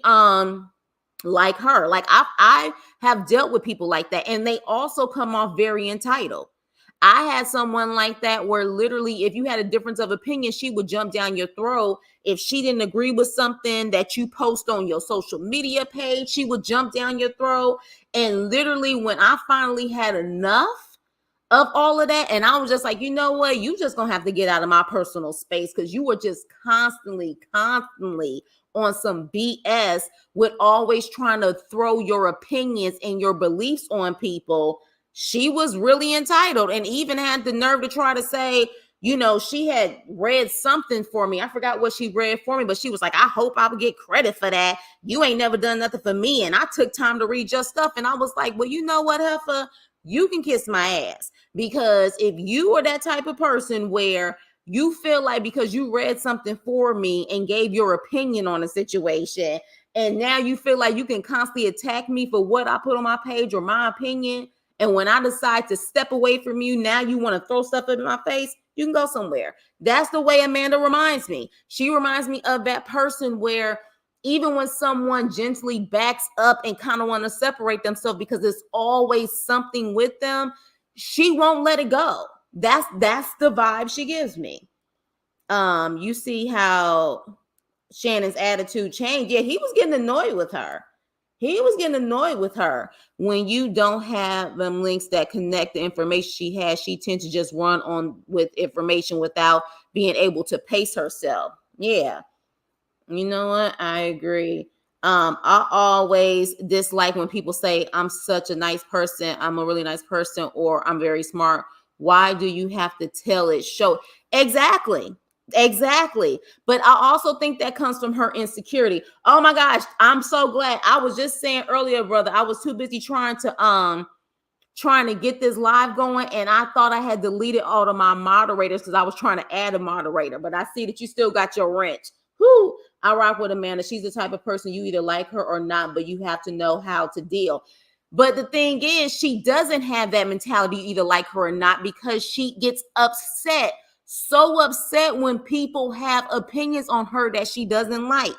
S1: like her. Like I have dealt with people like that, and they also come off very entitled. I had someone like that where literally, if you had a difference of opinion, she would jump down your throat. If she didn't agree with something that you post on your social media page, she would jump down your throat. And literally, when I finally had enough of all of that, and I was just like, you know what, you just gonna have to get out of my personal space, because you were just constantly on some BS with always trying to throw your opinions and your beliefs on people. She was really entitled, and even had the nerve to try to say, she had read something for me. I forgot what she read for me, but she was like, I hope I would get credit for that. You ain't never done nothing for me, and I took time to read your stuff. And I was like, well, you know what, Heffa? You can kiss my ass, because if you are that type of person where you feel like because you read something for me and gave your opinion on a situation, and now you feel like you can constantly attack me for what I put on my page or my opinion, and when I decide to step away from you, now you want to throw stuff in my face, you can go somewhere. That's the way Amanda reminds me. She reminds me of that person where even when someone gently backs up and kind of want to separate themselves because there's always something with them, she won't let it go. That's the vibe she gives me. You see how Shannon's attitude changed. Yeah, he was getting annoyed with her. When you don't have them links that connect the information she has. She tends to just run on with information without being able to pace herself. Yeah. You know what? I agree. I always dislike when people say I'm such a nice person, I'm a really nice person, or I'm very smart. Why do you have to tell it? Show exactly. But I also think that comes from her insecurity. Oh my gosh, I'm so glad. I was just saying earlier, brother, I was too busy trying to get this live going, and I thought I had deleted all of my moderators because I was trying to add a moderator, but I see that you still got your wrench. Whoo, I rock with Amanda. She's the type of person you either like her or not, but you have to know how to deal. But the thing is, she doesn't have that mentality, you either like her or not, because she gets upset, so upset when people have opinions on her that she doesn't like.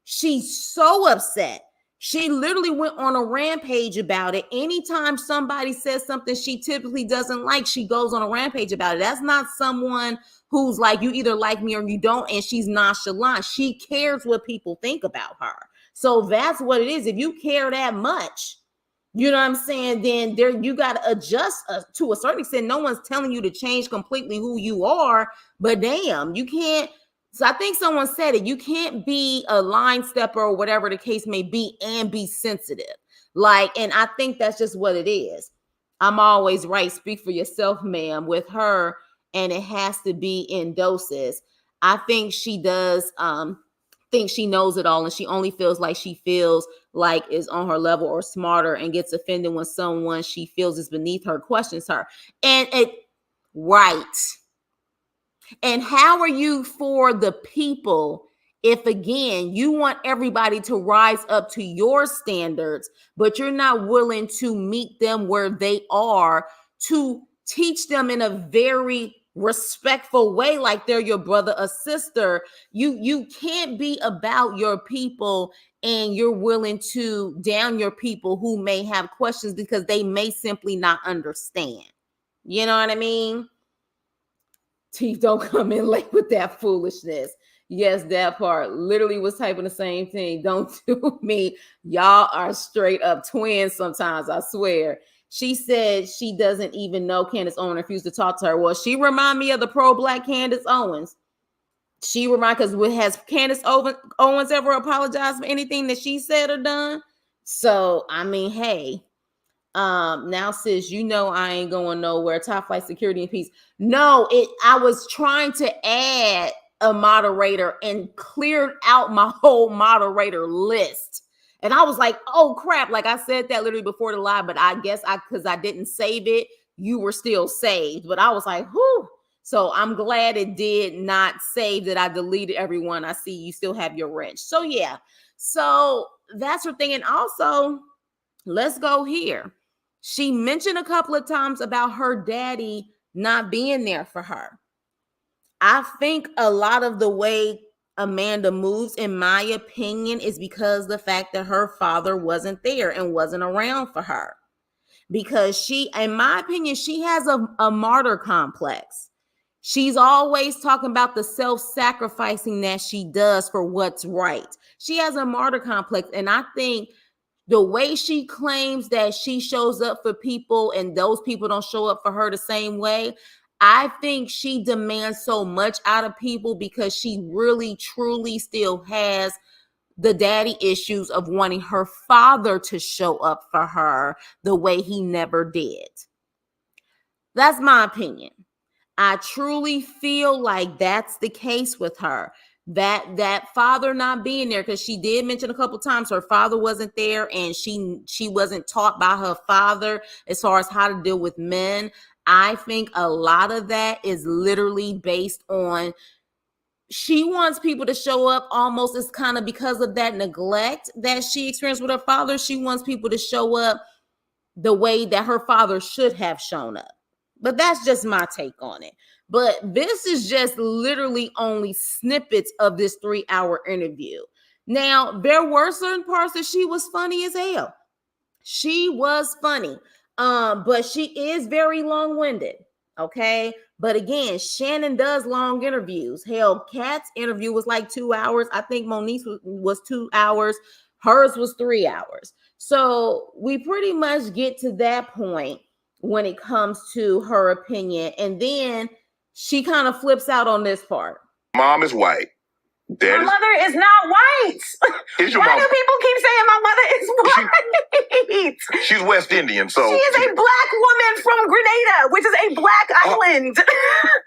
S1: She's so upset. She literally went on a rampage about it. Anytime somebody says something she typically doesn't like, she goes on a rampage about it. That's not someone who's like, you either like me or you don't, and she's nonchalant. She cares what people think about her. So that's what it is. If you care that much, you know what I'm saying, then you got to adjust to a certain extent. No one's telling you to change completely who you are, but damn, you can't. So I think someone said it. You can't be a line stepper or whatever the case may be and be sensitive. And I think that's just what it is. I'm always right. Speak for yourself, ma'am. With her, and it has to be in doses. I think she does think she knows it all, and she only feels like is on her level or smarter, and gets offended when someone she feels is beneath her questions her. And right. And how are you for the people if, again, you want everybody to rise up to your standards, but you're not willing to meet them where they are, to teach them in a very respectful way, like they're your brother or sister? You can't be about your people and you're willing to down your people who may have questions because they may simply not understand. You know what I mean? Teeth don't come in late with that foolishness. Yes, that part. Literally was typing the same thing. Don't do me. Y'all are straight up twins sometimes, I swear. She said she doesn't even know Candace Owens, refused to talk to her. Well, she remind me of the pro-black Candace Owens. She remind, because has Candace Owens ever apologized for anything that she said or done? So, I mean, hey, now sis, you know I ain't going nowhere. Top flight security and peace. No, I was trying to add a moderator and cleared out my whole moderator list. And I was like, oh crap. Like I said that literally before the live, but I guess because I didn't save it, you were still saved. But I was like, whew. So I'm glad it did not save that I deleted everyone. I see you still have your wrench. So yeah. So that's her thing. And also, let's go here. She mentioned a couple of times about her daddy not being there for her. I think a lot of the way Amanda moves, in my opinion, is because the fact that her father wasn't there and wasn't around for her. Because she, in my opinion, she has a martyr complex. She's always talking about the self-sacrificing that she does for what's right. She has a martyr complex, and I think the way she claims that she shows up for people and those people don't show up for her the same way, I think she demands so much out of people because she really truly still has the daddy issues of wanting her father to show up for her the way he never did. That's my opinion. I truly feel like that's the case with her. That father not being there, because she did mention a couple times her father wasn't there and she wasn't taught by her father as far as how to deal with men. I think a lot of that is literally based on she wants people to show up almost as kind of because of that neglect that she experienced with her father. She wants people to show up the way that her father should have shown up. But that's just my take on it. But this is just literally only snippets of this 3-hour interview. Now, there were certain parts that she was funny as hell. She was funny. But she is very long-winded. Okay. But again, Shannon does long interviews. Hell, Kat's interview was like 2 hours. I think Monique's was 2 hours. Hers was 3 hours. So we pretty much get to that point when it comes to her opinion. And then she kind of flips out on this part.
S2: Mom is white.
S3: My mother is not white. Why do people keep saying my mother is white?
S2: She's West Indian, so
S3: she is a black woman from Grenada, which is a black island.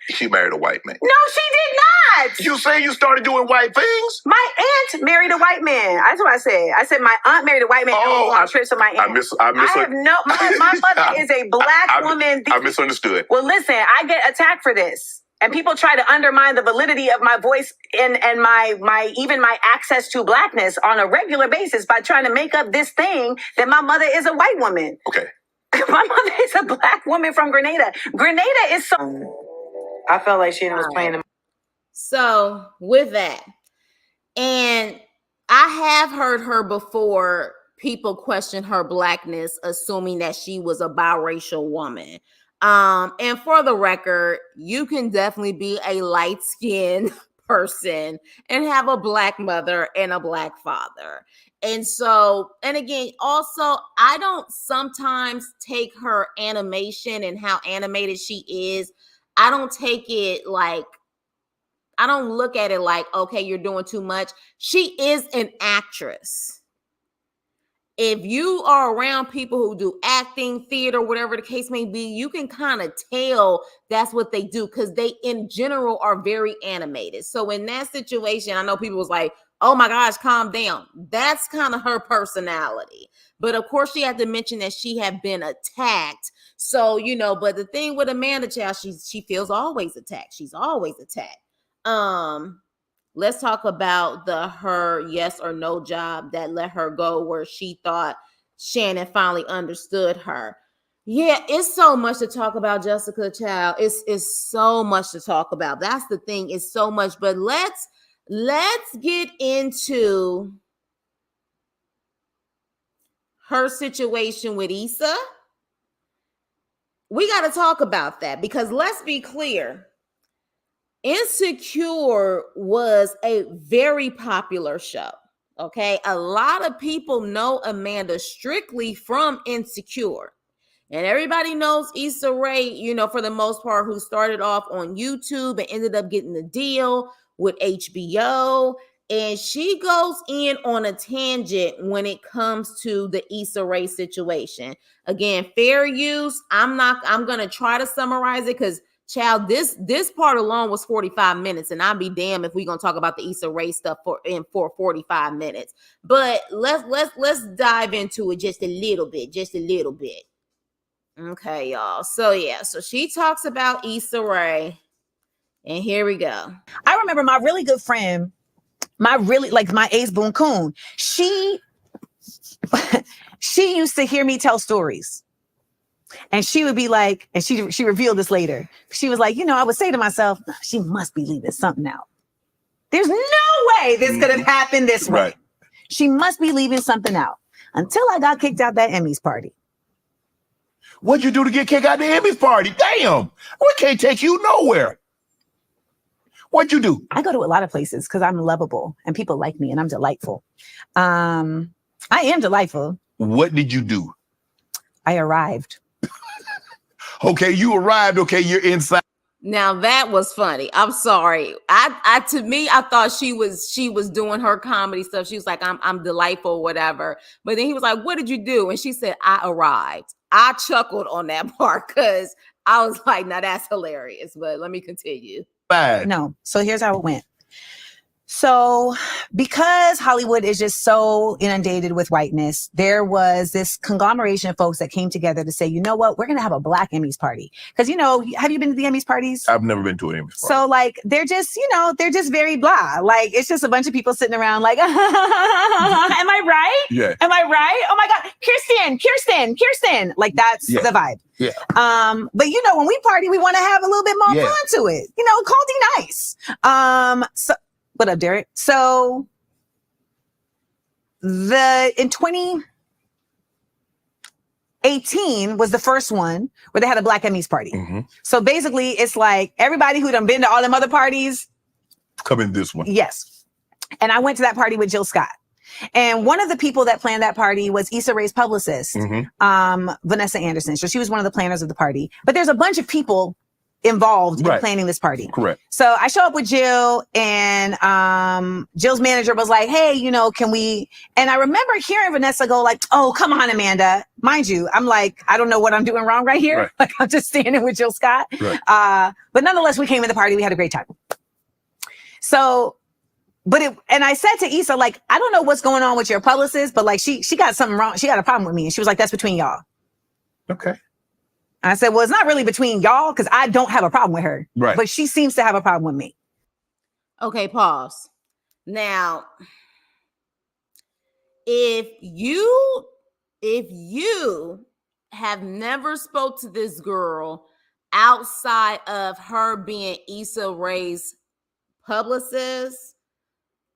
S2: She married a white man.
S3: No, she did not.
S2: You say you started doing white things?
S3: My aunt married a white man. That's what I said. I said my aunt married a white man. On trips to my aunt.
S2: I
S3: have no. My mother is a black woman.
S2: I misunderstood.
S3: Well, listen, I get attacked for this. And people try to undermine the validity of my voice and my even my access to blackness on a regular basis by trying to make up this thing that my mother is a white woman.
S2: Okay.
S3: My mother is a black woman from Grenada. Grenada is so. I felt like she was playing.
S1: So with that, and I have heard her before. People question her blackness, assuming that she was a biracial woman. And for the record, you can definitely be a light-skinned person and have a black mother and a black father. And so, and again, also, I don't sometimes take her animation and how animated she is. I don't take it like, I don't look at it like, okay, you're doing too much. She is an actress. If you are around people who do acting, theater, whatever the case may be, you can kind of tell that's what they do because they, in general, are very animated. So in that situation, I know people was like, oh my gosh, calm down. That's kind of her personality. But of course, she had to mention that she had been attacked. So, you know, but the thing with Amanda Child, she feels always attacked. She's always attacked. Let's talk about her yes or no job that let her go, where she thought Shannon finally understood her. Yeah, it's so much to talk about, Jessica Child. It's so much to talk about. That's the thing. It's so much. But let's get into her situation with Issa. We got to talk about that because let's be clear. Insecure was a very popular show. Okay. A lot of people know Amanda strictly from Insecure. And everybody knows Issa Rae, you know, for the most part, who started off on YouTube and ended up getting the deal with HBO. And she goes in on a tangent when it comes to the Issa Rae situation. Again, fair use. I'm going to try to summarize it because, child, this part alone was 45 minutes. And I'll be damned if we're going to talk about the Issa Rae stuff for 45 minutes. But let's dive into it just a little bit. Okay, y'all. So yeah, so she talks about Issa Rae, and here we go.
S3: I remember my really good friend, my Ace Boone Coon. She used to hear me tell stories, and she would be like, and she revealed this later. She was like, I would say to myself, she must be leaving something out. There's no way this could have happened this way.
S2: Right.
S3: She must be leaving something out. Until I got kicked out that Emmys party.
S2: What'd you do to get kicked out the Emmys party? Damn, we can't take you nowhere. What'd you do?
S3: I go to a lot of places because I'm lovable and people like me and I'm delightful. I am delightful.
S2: What did you do?
S3: I arrived.
S2: Okay, you arrived. Okay, you're inside.
S1: Now that was funny. I'm sorry. To me, I thought she was doing her comedy stuff. She was like, I'm delightful, or whatever. But then he was like, what did you do? And she said, I arrived. I chuckled on that part because I was like, now that's hilarious. But let me continue.
S2: Bad.
S3: No. So here's how it went. So because Hollywood is just so inundated with whiteness, there was this conglomeration of folks that came together to say, you know what, we're going to have a Black Emmys party. Because, have you been to the Emmys parties?
S2: I've never been to an Emmys party.
S3: So like, they're just very blah. Like, it's just a bunch of people sitting around like, am I right?
S2: Yeah.
S3: Am I right? Oh my God. Kirsten. Like that's the vibe.
S2: Yeah.
S3: But when we party, we want to have a little bit more fun to it. Call D nice. So what up, Derek? So in 2018 was the first one where they had a Black Emmys party.
S2: Mm-hmm.
S3: So basically it's like everybody who done been to all them other parties.
S2: Come in this one.
S3: Yes. And I went to that party with Jill Scott. And one of the people that planned that party was Issa Rae's publicist, Vanessa Anderson. So she was one of the planners of the party. But there's a bunch of people involved in planning this party.
S2: Correct.
S3: So I show up with Jill and Jill's manager was like, hey, can we, and I remember hearing Vanessa go like, oh, come on, Amanda. Mind you, I'm like, I don't know what I'm doing wrong right here. Right. Like I'm just standing with Jill Scott. Right. But nonetheless, we came to the party. We had a great time. So, and I said to Issa, like, I don't know what's going on with your publicist, but like she got something wrong. She got a problem with me. And she was like, that's between y'all.
S2: Okay.
S3: I said, well, it's not really between y'all because I don't have a problem with her.
S2: Right.
S3: But she seems to have a problem with me.
S1: Okay, pause. Now, if you have never spoke to this girl outside of her being Issa Rae's publicist,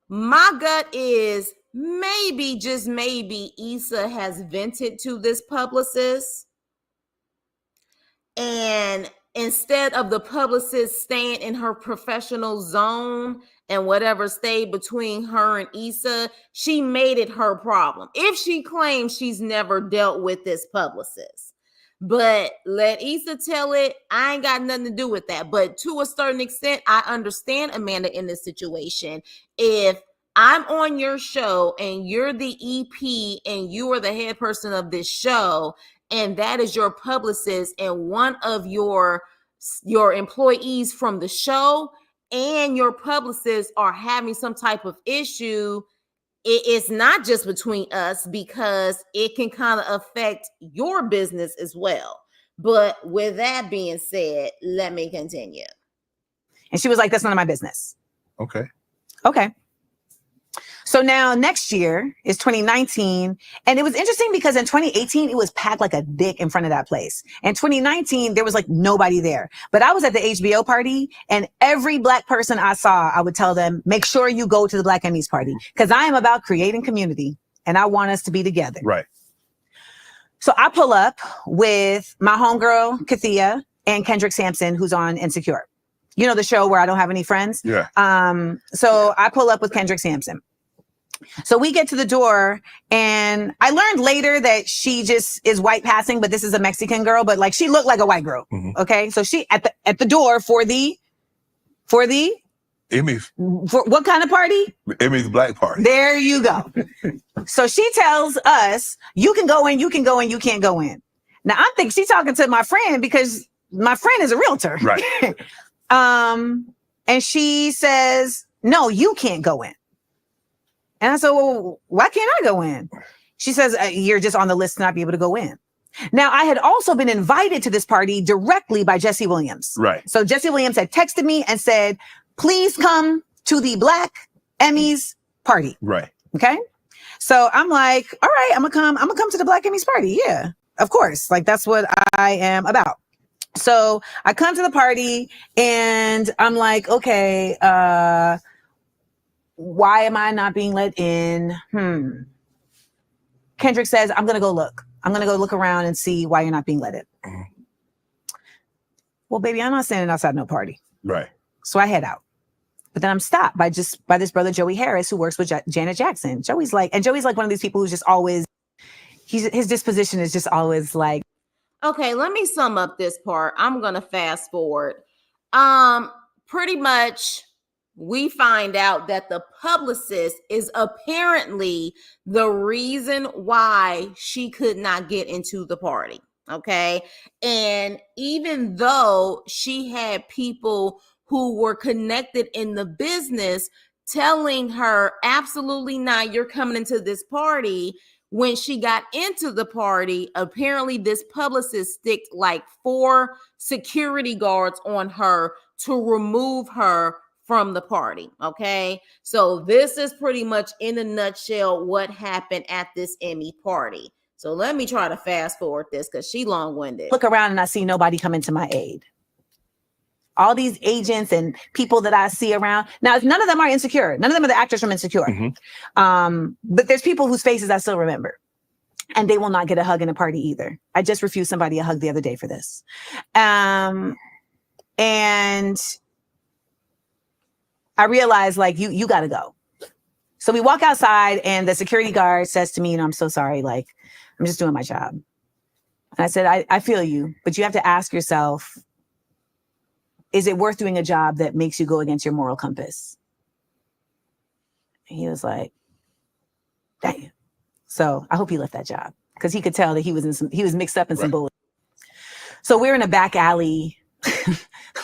S1: my gut is maybe, just maybe, Issa has vented to this publicist. And instead of the publicist staying in her professional zone and whatever stayed between her and Issa, she made it her problem. If she claims she's never dealt with this publicist. But let Issa tell it, I ain't got nothing to do with that. But to a certain extent, I understand Amanda in this situation. If I'm on your show and you're the EP and you are the head person of this show, and that is your publicist and one of your employees from the show and your publicist are having some type of issue, it's not just between us because it can kind of affect your business as well. But with that being said, let me continue.
S3: And she was like, that's none of my business.
S2: Okay.
S3: So now next year is 2019. And it was interesting because in 2018, it was packed like a dick in front of that place. In 2019, there was like nobody there. But I was at the HBO party and every Black person I saw, I would tell them, make sure you go to the Black Emmys party because I am about creating community and I want us to be together.
S2: Right.
S3: So I pull up with my homegirl, Kathia, and Kendrick Sampson, who's on Insecure. You know the show where I don't have any friends?
S2: Yeah.
S3: So I pull up with Kendrick Sampson. So we get to the door, and I learned later that she just is white passing, but this is a Mexican girl, but like she looked like a white girl. Okay. So she at the door for
S2: Emmy's
S3: what kind of party?
S2: Emmy's black party.
S3: There you go. So she tells us, you can go in, you can go in, you can't go in. Now I think she's talking to my friend because my friend is a realtor.
S2: Right.
S3: And she says, no, you can't go in. And I said, well, why can't I go in? She says, you're just on the list to not be able to go in. Now, I had also been invited to this party directly by Jesse Williams.
S2: Right.
S3: So Jesse Williams had texted me and said, please come to the Black Emmys party.
S2: Right.
S3: Okay. So I'm like, all right, I'm gonna come to the Black Emmys party. Yeah, of course. Like that's what I am about. So I come to the party and I'm like, okay, why am I not being let in? Kendrick says, I'm going to go look. I'm going to go look around and see why you're not being let in. Well, baby, I'm not standing outside no party.
S2: Right.
S3: So I head out. But then I'm stopped by this brother, Joey Harris, who works with Janet Jackson. Joey's like one of these people who's just always, his disposition is just always like.
S1: Okay, let me sum up this part. I'm going to fast forward. Pretty much we find out that the publicist is apparently the reason why she could not get into the party. Okay. And even though she had people who were connected in the business telling her, absolutely not, you're coming into this party. When she got into the party, apparently this publicist sticked like 4 security guards on her to remove her from the party. Okay. So this is pretty much in a nutshell what happened at this Emmy party. So let me try to fast forward this because she long-winded.
S3: Look around and I see nobody coming to my aid. All these agents and people that I see around. Now, none of them are Insecure. None of them are the actors from Insecure. But there's people whose faces I still remember. And they will not get a hug in a party either. I just refused somebody a hug the other day for this. And I realized, like, you got to go. So we walk outside and the security guard says to me, I'm so sorry. Like, I'm just doing my job. And I said, I feel you, but you have to ask yourself, is it worth doing a job that makes you go against your moral compass? And he was like, dang. So I hope he left that job because he could tell that he was mixed up in some bullshit. So we're in a back alley,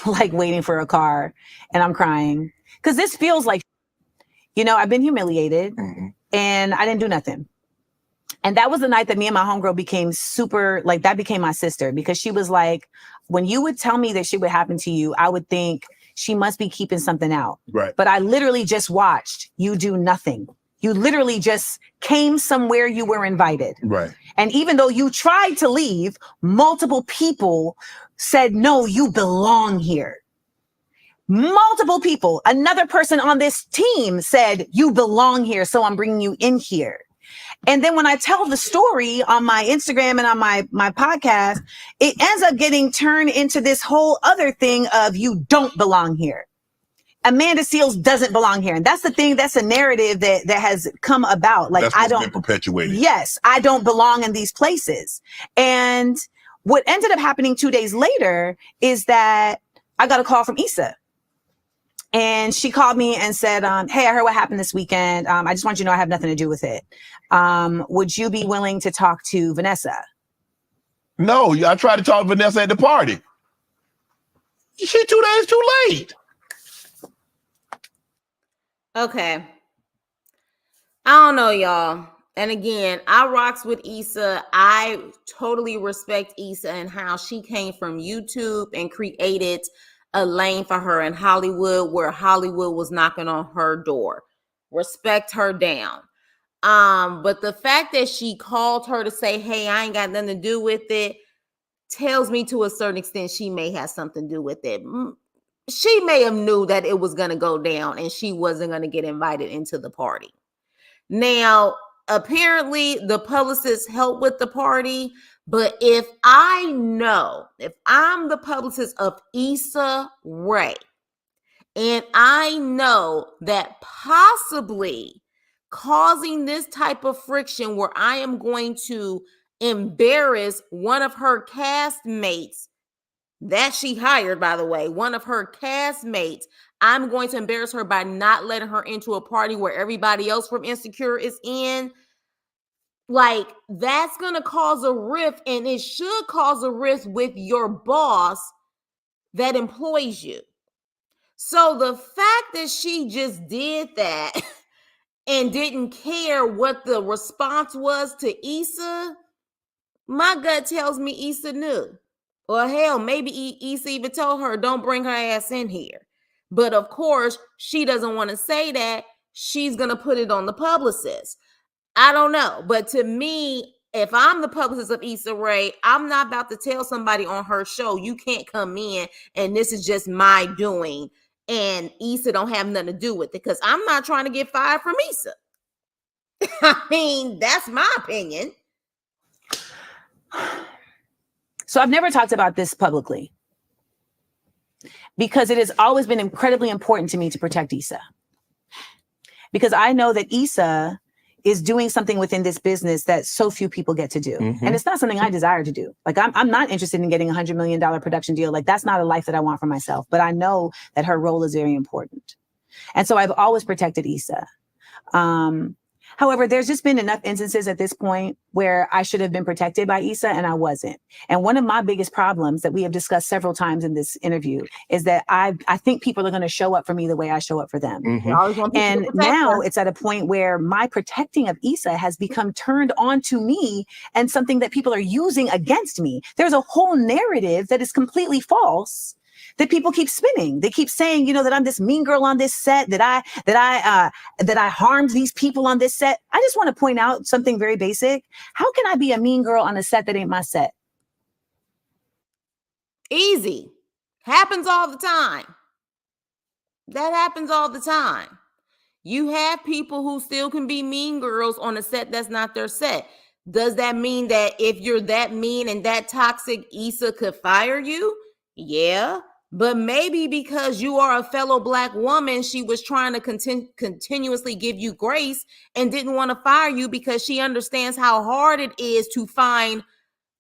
S3: like waiting for a car, and I'm crying because this feels like, I've been humiliated and I didn't do nothing. And that was the night that me and my homegirl became super, like that became my sister because she was like, when you would tell me that shit would happen to you, I would think she must be keeping something out.
S2: Right.
S3: But I literally just watched you do nothing. You literally just came somewhere you were invited.
S2: Right.
S3: And even though you tried to leave, multiple people said, no, you belong here. Multiple people. Another person on this team said, you belong here, so I'm bringing you in here. And then when I tell the story on my Instagram and on my podcast, it ends up getting turned into this whole other thing of you don't belong here. Amanda Seales doesn't belong here. And that's the thing, that's a narrative that has come about. Like,
S2: that's
S3: I don't
S2: been perpetuated.
S3: Yes, I don't belong in these places. And what ended up happening 2 days later is that I got a call from Issa. And she called me and said, hey, I heard what happened this weekend. I just want you to know I have nothing to do with it. Would you be willing to talk to Vanessa?
S2: No, I tried to talk to Vanessa at the party. She 2 days too late.
S1: Okay. I don't know, y'all. And again, I rocks with Issa. I totally respect Issa and how she came from YouTube and created a lane for her in Hollywood where Hollywood was knocking on her door. Respect her down. But the fact that she called her to say, hey, I ain't got nothing to do with it, tells me to a certain extent she may have something to do with it. She may have knew that it was going to go down and she wasn't going to get invited into the party. Now, apparently the publicist helped with the party, but if I'm the publicist of Issa Rae, And I know that possibly causing this type of friction where I am going to embarrass one of her castmates that she hired, by the way, one of her castmates, I'm going to embarrass her by not letting her into a party where everybody else from Insecure is in. Like, that's going to cause a rift, and it should cause a rift with your boss that employs you. So the fact that she just did that and didn't care what the response was to Issa, my gut tells me Issa knew. Or hell, maybe Issa even told her, don't bring her ass in here. But of course, she doesn't want to say that. She's going to put it on the publicist. I don't know. But to me, if I'm the publicist of Issa Rae, I'm not about to tell somebody on her show, you can't come in and this is just my doing. And Issa don't have nothing to do with it, because I'm not trying to get fired from Issa. I mean, that's my opinion.
S3: So I've never talked about this publicly because it has always been incredibly important to me to protect Issa. Because I know that Issa is doing something within this business that so few people get to do. Mm-hmm. And it's not something I desire to do. Like, I'm not interested in getting $100 million production deal. Like, that's not a life that I want for myself. But I know that her role is very important. And so I've always protected Issa. However, there's just been enough instances at this point where I should have been protected by Issa and I wasn't. And one of my biggest problems that we have discussed several times in this interview is that I think people are going to show up for me the way I show up for them. Mm-hmm. And now it's at a point where my protecting of Issa has become turned on to me and something that people are using against me. There's a whole narrative that is completely false that people keep spinning. They keep saying, that I'm this mean girl on this set, that I harmed these people on this set. I just want to point out something very basic. How can I be a mean girl on a set that ain't my set?
S1: Easy. Happens all the time. That happens all the time. You have people who still can be mean girls on a set that's not their set. Does that mean that if you're that mean and that toxic, Issa could fire you? Yeah. But maybe because you are a fellow Black woman, she was trying to continuously give you grace and didn't want to fire you because she understands how hard it is to find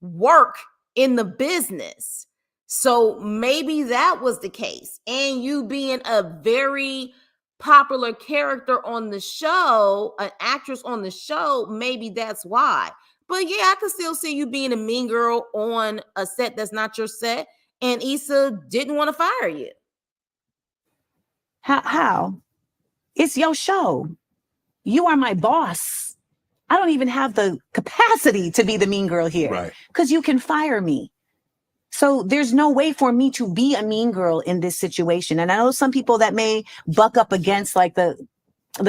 S1: work in the business. So maybe that was the case. And you being a very popular character on the show, an actress on the show, maybe that's why. But yeah, I could still see you being a mean girl on a set that's not your set. And Issa didn't want to fire you.
S3: How? It's your show. You are my boss. I don't even have the capacity to be the mean girl here. Right. Because you can fire me. So there's no way for me to be a mean girl in this situation. And I know some people that may buck up against like the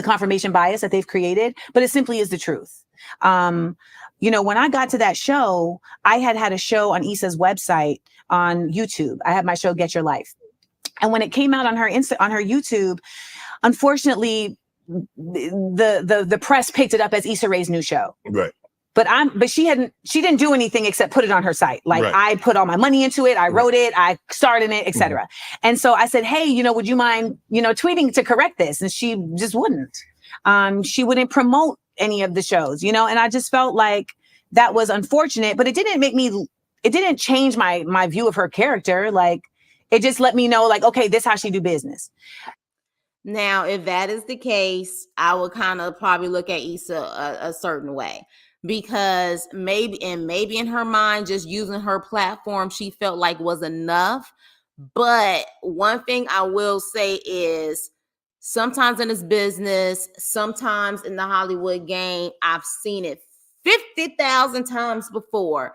S3: confirmation bias that they've created, but it simply is the truth. When I got to that show, I had a show on Issa's website on YouTube. I had my show Get Your Life. And when it came out on her YouTube, unfortunately, the press picked it up as Issa Rae's new show. Right. But she didn't do anything except put it on her site. Like, right. I put all my money into it. I wrote it. I starred in it, etc. Mm-hmm. And so I said, hey, would you mind, tweeting to correct this? And she just wouldn't. She wouldn't promote any of the shows, and I just felt like that was unfortunate, but it didn't change my view of her character. Like, it just let me know, like, okay, this is how she do business.
S1: Now, if that is the case, I would kind of probably look at Issa a certain way, because maybe in her mind, just using her platform, she felt like was enough. But one thing I will say is, sometimes in this business, sometimes in the Hollywood game, I've seen it 50,000 times before,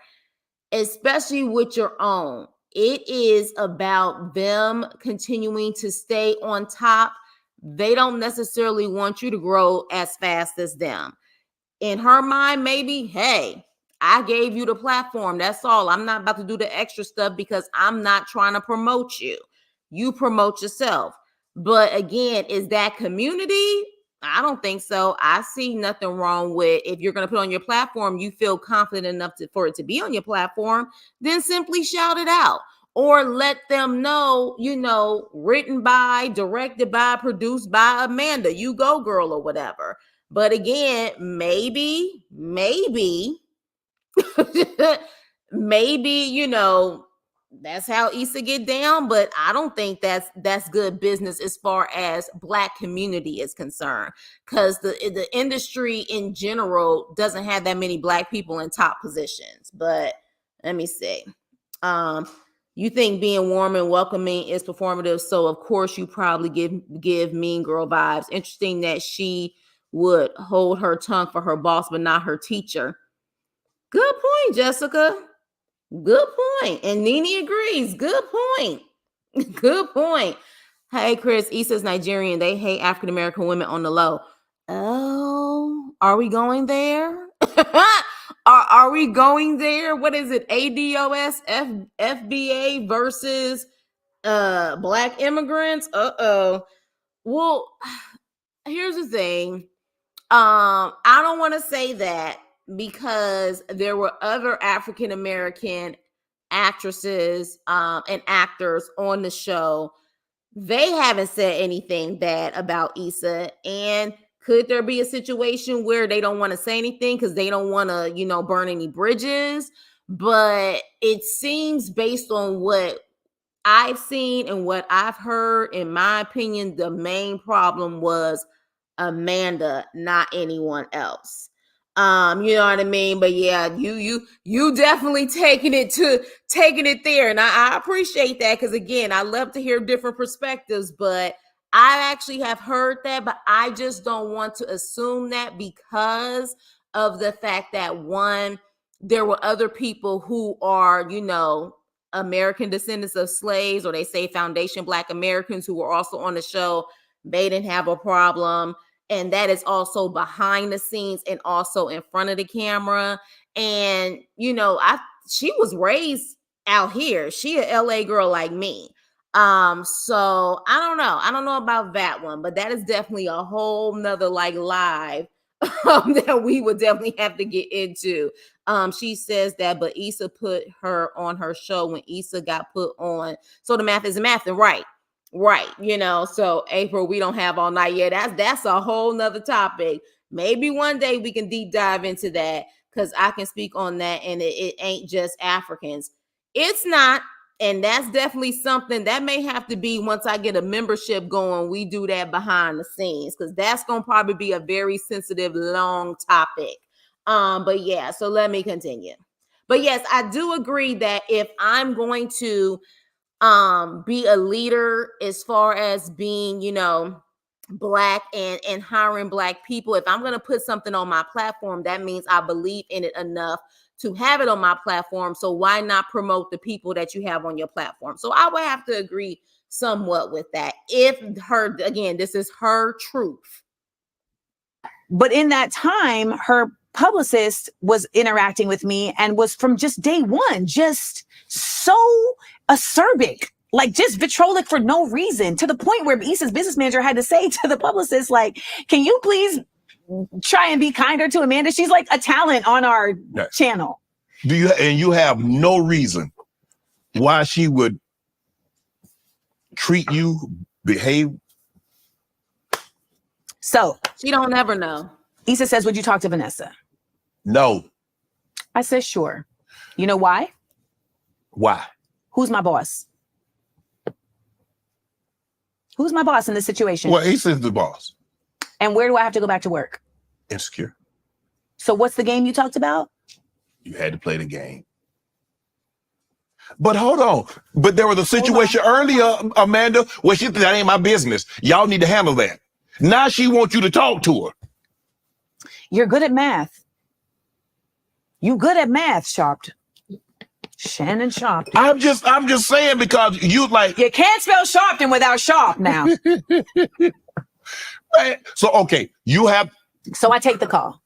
S1: especially with your own. It is about them continuing to stay on top. They don't necessarily want you to grow as fast as them. In her mind, maybe, hey, I gave you the platform. That's all. I'm not about to do the extra stuff because I'm not trying to promote you. You promote yourself. But again, is that community? I don't think so. I see nothing wrong with, if you're going to put on your platform, you feel confident enough for it to be on your platform, then simply shout it out. or let them know, written by, directed by, produced by Amanda, you go girl, or whatever. But again, maybe maybe, that's how Issa get down, but I don't think that's good business as far as Black community is concerned, because the industry in general doesn't have that many Black people in top positions. But let me see. You think being warm and welcoming is performative, so of course you probably give Mean Girl vibes. Interesting that she would hold her tongue for her boss but not her teacher. Good point, Jessica. Good point. And Nene agrees. Good point. Good point. Hey, Chris, Issa's Nigerian. They hate African American women on the low. Oh, are we going there? Are we going there? What is it? ADOS FBA versus Black immigrants? Uh-oh. Well, here's the thing. I don't want to say that, because there were other African American actresses and actors on the show. They haven't said anything bad about Issa. And could there be a situation where they don't want to say anything because they don't want to, burn any bridges? But it seems, based on what I've seen and what I've heard, in my opinion, the main problem was Amanda, not anyone else. You know what I mean? But yeah, you definitely taking it there. And I appreciate that, because again, I love to hear different perspectives, but I actually have heard that, but I just don't want to assume that, because of the fact that, one, there were other people who are, American descendants of slaves, or they say foundation Black Americans, who were also on the show. They didn't have a problem. And that is also behind the scenes and also in front of the camera. And, she was raised out here. She a LA girl like me. So I don't know about that one, but that is definitely a whole nother live that we would definitely have to get into. She says that, but Issa put her on her show when Issa got put on. So the math is math, and right. So April, we don't have all night yet. That's a whole nother topic. Maybe one day we can deep dive into that, because I can speak on that, and it ain't just Africans. It's not. And that's definitely something that may have to be, once I get a membership going, we do that behind the scenes, because that's going to probably be a very sensitive, long topic. But yeah, so let me continue. But yes, I do agree that if I'm going to be a leader as far as being, Black and hiring Black people, if I'm going to put something on my platform, that means I believe in it enough to have it on my platform. So why not promote the people that you have on your platform? So I would have to agree somewhat with that. This is her truth.
S3: But in that time, her publicist was interacting with me and was, from just day one, just so acerbic, just vitrolic for no reason, to the point where Issa's business manager had to say to the publicist, can you please try and be kinder to Amanda? She's like a talent on our channel.
S2: You have no reason why she would treat you, behave.
S3: So
S1: she don't ever know.
S3: Issa says, would you talk to Vanessa?
S2: No.
S3: I said, sure. You know why?
S2: Why?
S3: Who's my boss? Who's my boss in this situation?
S2: Well, Issa's the boss.
S3: And where do I have to go back to work?
S2: Insecure.
S3: So what's the game you talked about?
S2: You had to play the game. But hold on. But there was a situation earlier, Amanda, where she said, that ain't my business. Y'all need to handle that. Now she wants you to talk to her.
S3: You're good at math. You good at math, Sharp. Shannon Sharp.
S2: I'm just saying, because you
S3: can't spell Sharpton without Sharp now.
S2: So okay,
S3: So I take the call.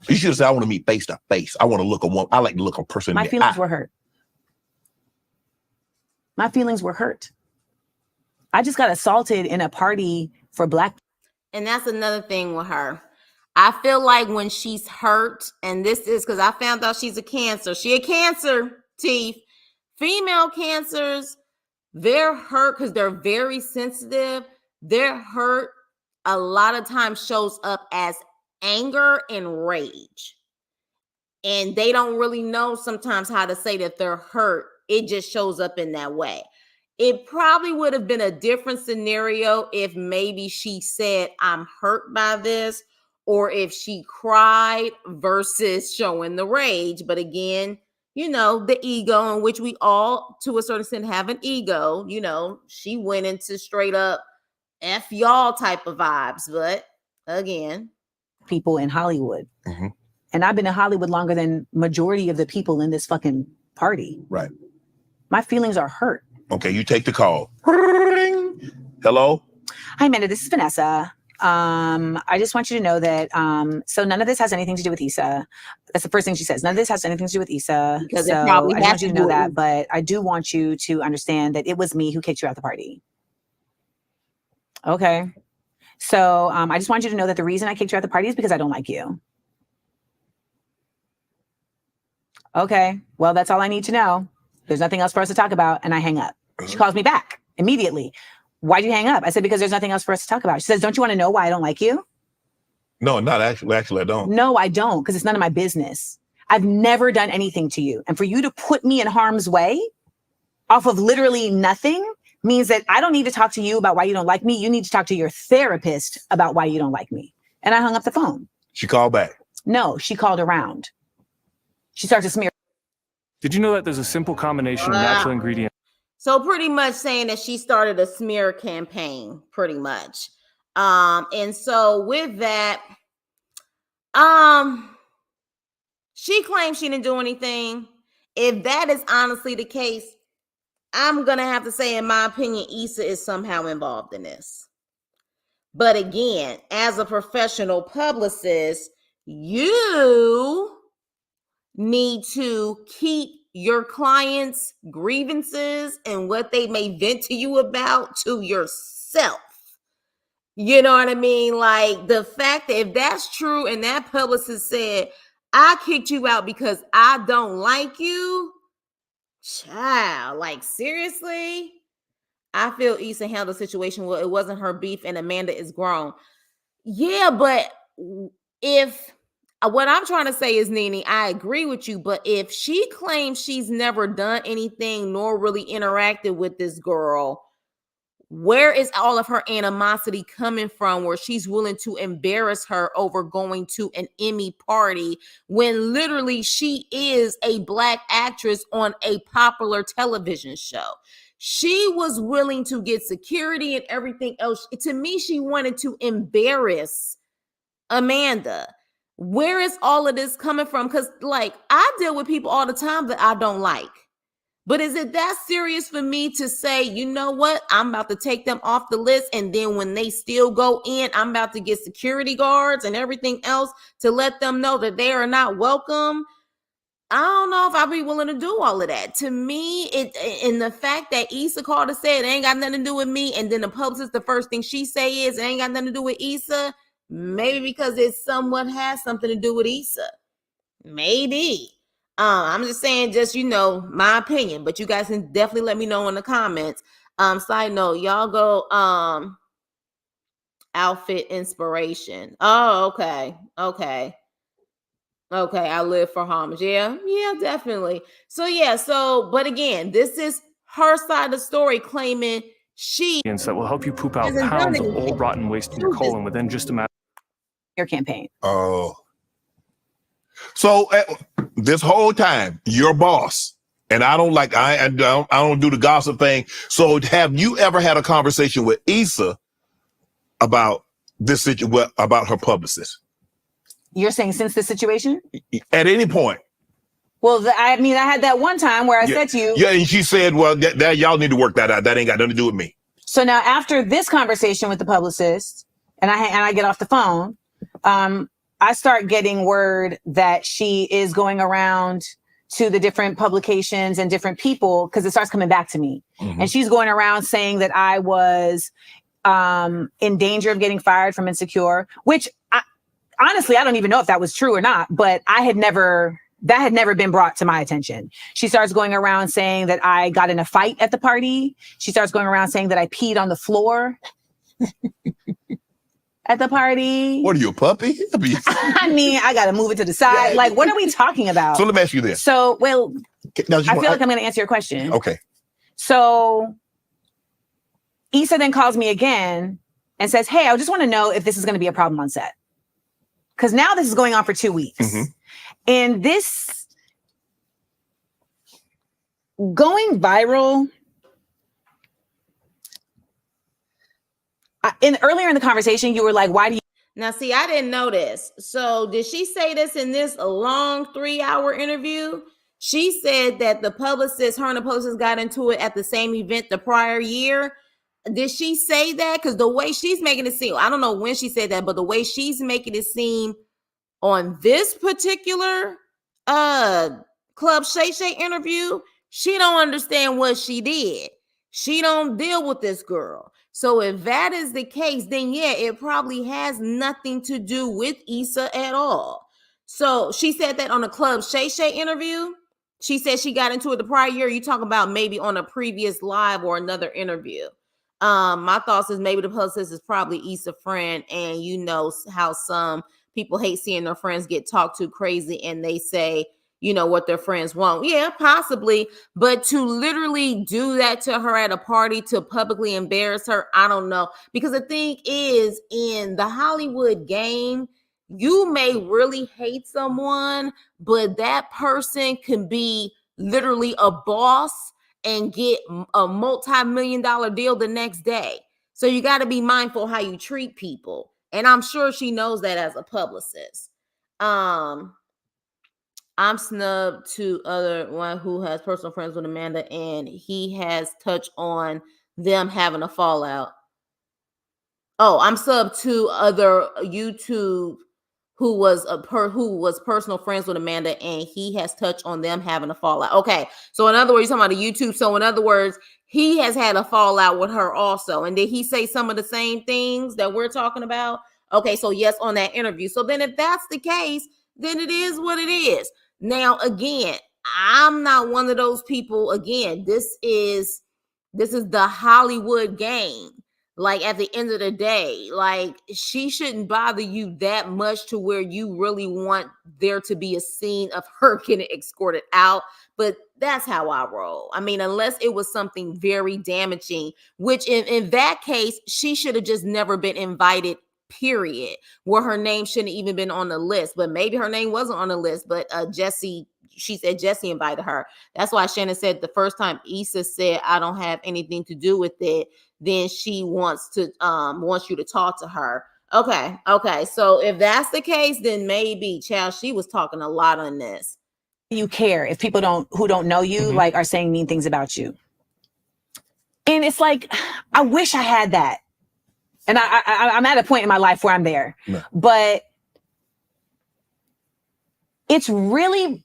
S2: You should have said, I want to meet face to face. I want to look a woman. I like to look a person.
S3: My feelings were hurt. My feelings were hurt. I just got assaulted in a party for Black.
S1: And that's another thing with her. I feel like when she's hurt, and this is because I found out she's a Cancer. She a Cancer, Teeth. Female cancers, their hurt, because they're very sensitive, their hurt a lot of times shows up as anger and rage. And they don't really know sometimes how to say that they're hurt. It just shows up in that way. It probably would have been a different scenario if maybe she said, I'm hurt by this, or if she cried versus showing the rage. But again, you know, the ego, in which we all, to a certain extent, have an ego, you know, she went into straight up F y'all type of vibes. But again,
S3: people in Hollywood. Mm-hmm. And I've been in Hollywood longer than majority of the people in this fucking party.
S2: Right.
S3: My feelings are hurt.
S2: Okay, you take the call. Hello?
S3: Hi, Amanda. This is Vanessa. I just want you to know that, so none of this has anything to do with Issa. That's the first thing she says. None of this has anything to do with Issa.
S1: Because
S3: so
S1: it probably
S3: I just want you to know that, but I do want you to understand that it was me who kicked you out the party. Okay. So I just want you to know that the reason I kicked you out the party is because I don't like you. Okay. Well, that's all I need to know. There's nothing else for us to talk about. And I hang up. She calls me back immediately. Why'd you hang up? I said, because there's nothing else for us to talk about. She says, don't you want to know why I don't like you?
S2: No, not actually. Actually, I don't.
S3: No, I don't, because it's none of my business. I've never done anything to you. And for you to put me in harm's way off of literally nothing means that I don't need to talk to you about why you don't like me. You need to talk to your therapist about why you don't like me. And I hung up the phone.
S2: She called back.
S3: No, she called around. She started to smear.
S4: Did you know that there's a simple combination of natural ingredients?
S1: So pretty much saying that she started a smear campaign, pretty much. And so with that, she claims she didn't do anything. If that is honestly the case, I'm going to have to say, in my opinion, Issa is somehow involved in this. But again, as a professional publicist, you need to keep your clients' grievances and what they may vent to you about to yourself. You know what I mean? Like, the fact that if that's true and that publicist said, I kicked you out because I don't like you, child, like, seriously? I feel Issa handled the situation well. It wasn't her beef and Amanda is grown. Yeah, but if what I'm trying to say is, Nene, I agree with you, but if she claims she's never done anything nor really interacted with this girl, where is all of her animosity coming from where she's willing to embarrass her over going to an Emmy party when literally she is a Black actress on a popular television show? She was willing to get security and everything else. To me, she wanted to embarrass Amanda. Where is all of this coming from? Because, like, I deal with people all the time that I don't like. But is it that serious for me to say, you know what? I'm about to take them off the list. And then when they still go in, I'm about to get security guards and everything else to let them know that they are not welcome. I don't know if I'd be willing to do all of that. To me, and the fact that Issa called and said it ain't got nothing to do with me, and then the publicist, the first thing she say is it ain't got nothing to do with Issa, maybe because it somewhat has something to do with Issa. Maybe. I'm just saying, just, you know, my opinion, but you guys can definitely let me know in the comments. Side note, y'all go outfit inspiration. Oh, okay. Okay, I live for homage. Yeah, definitely. So but again, this is her side of the story, claiming she
S4: that will help you poop out pounds of old rotten waste in your colon within just a matter.
S3: Your campaign.
S2: Oh. So this whole time, your boss, and I don't do the gossip thing. So have you ever had a conversation with Issa about this situation, about her publicist?
S3: You're saying since the situation?
S2: At any point.
S3: Well, I mean, I had that one time where I said to you.
S2: Yeah, and she said, well, that y'all need to work that out. That ain't got nothing to do with me.
S3: So now after this conversation with the publicist, and I get off the phone, I start getting word that she is going around to the different publications and different people because it starts coming back to me. Mm-hmm. And she's going around saying that I was in danger of getting fired from Insecure, which honestly, I don't even know if that was true or not, but I had never That had never been brought to my attention. She starts going around saying that I got in a fight at the party. She starts going around saying that I peed on the floor at the party.
S2: What are you, a puppy?
S3: I mean, I got to move it to the side.
S2: Yeah.
S3: Like, what are we talking about?
S2: So let me ask you this.
S3: So, well,
S2: now,
S3: I feel like I'm going to answer your question.
S2: Okay.
S3: So Issa then calls me again and says, hey, I just want to know if this is going to be a problem on set. Because now this is going on for 2 weeks.
S2: Mm-hmm.
S3: And this going viral, earlier in the conversation, you were like, why do you?
S1: Now, see, I didn't know this. So did she say this in this long 3-hour interview? She said that her and the publicist got into it at the same event the prior year. Did she say that? Because the way she's making it seem, I don't know when she said that, but the way she's making it seem on this particular Club Shay Shay interview, she don't understand what she did. She don't deal with this girl. So if that is the case, then yeah, it probably has nothing to do with Issa at all. So she said that on a Club Shay Shay interview. She said she got into it the prior year. You talk about maybe on a previous live or another interview. My thoughts is maybe the publicist is probably Issa friend, and you know how some people hate seeing their friends get talked to crazy and they say, you know, what their friends want. Yeah, possibly. But to literally do that to her at a party, to publicly embarrass her, I don't know. Because the thing is, in the Hollywood game, you may really hate someone, but that person can be literally a boss and get a multi-million-dollar deal the next day. So you got to be mindful how you treat people. And I'm sure she knows that as a publicist. I'm snubbed to other one who has personal friends with Amanda, and he has touched on them having a fallout. Oh, I'm subbed to other YouTube who was personal friends with Amanda, and he has touched on them having a fallout. Okay, so in other words, you're talking about the YouTube. So in other words, he has had a fallout with her also. And did he say some of the same things that we're talking about? Okay, so yes, on that interview. So then if that's the case, then it is what it is. Now, again, I'm not one of those people. Again, this is the Hollywood game. Like at the end of the day, like she shouldn't bother you that much to where you really want there to be a scene of her getting escorted out. But that's how I roll. I mean, unless it was something very damaging, which in that case, she should have just never been invited, period, where her name shouldn't even been on the list. But maybe her name wasn't on the list, but she said Jesse invited her. That's why Shannon said the first time Issa said, I don't have anything to do with it, then she wants you to talk to her. Okay. So if that's the case, then maybe, child, she was talking a lot on this.
S3: You care if people who don't know you, like, are saying mean things about you. And it's like, I wish I had that. And I'm at a point in my life where I'm there. Yeah. But it's really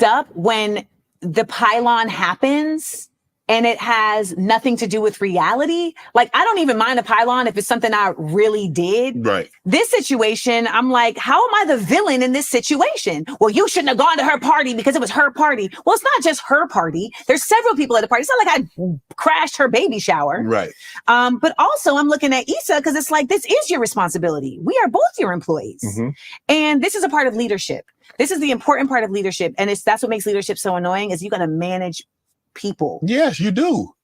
S3: up when the pylon happens and it has nothing to do with reality. Like, I don't even mind a pylon if it's something I really did. Right. This situation, I'm like, how am I the villain in this situation? Well, you shouldn't have gone to her party because it was her party. Well, it's not just her party. There's several people at the party. It's not like I crashed her baby shower. Right. But also I'm looking at Issa because it's like, this is your responsibility. We are both your employees. Mm-hmm. And this is a part of leadership. This is the important part of leadership. And that's what makes leadership so annoying, is you got to manage people. Yes, you do.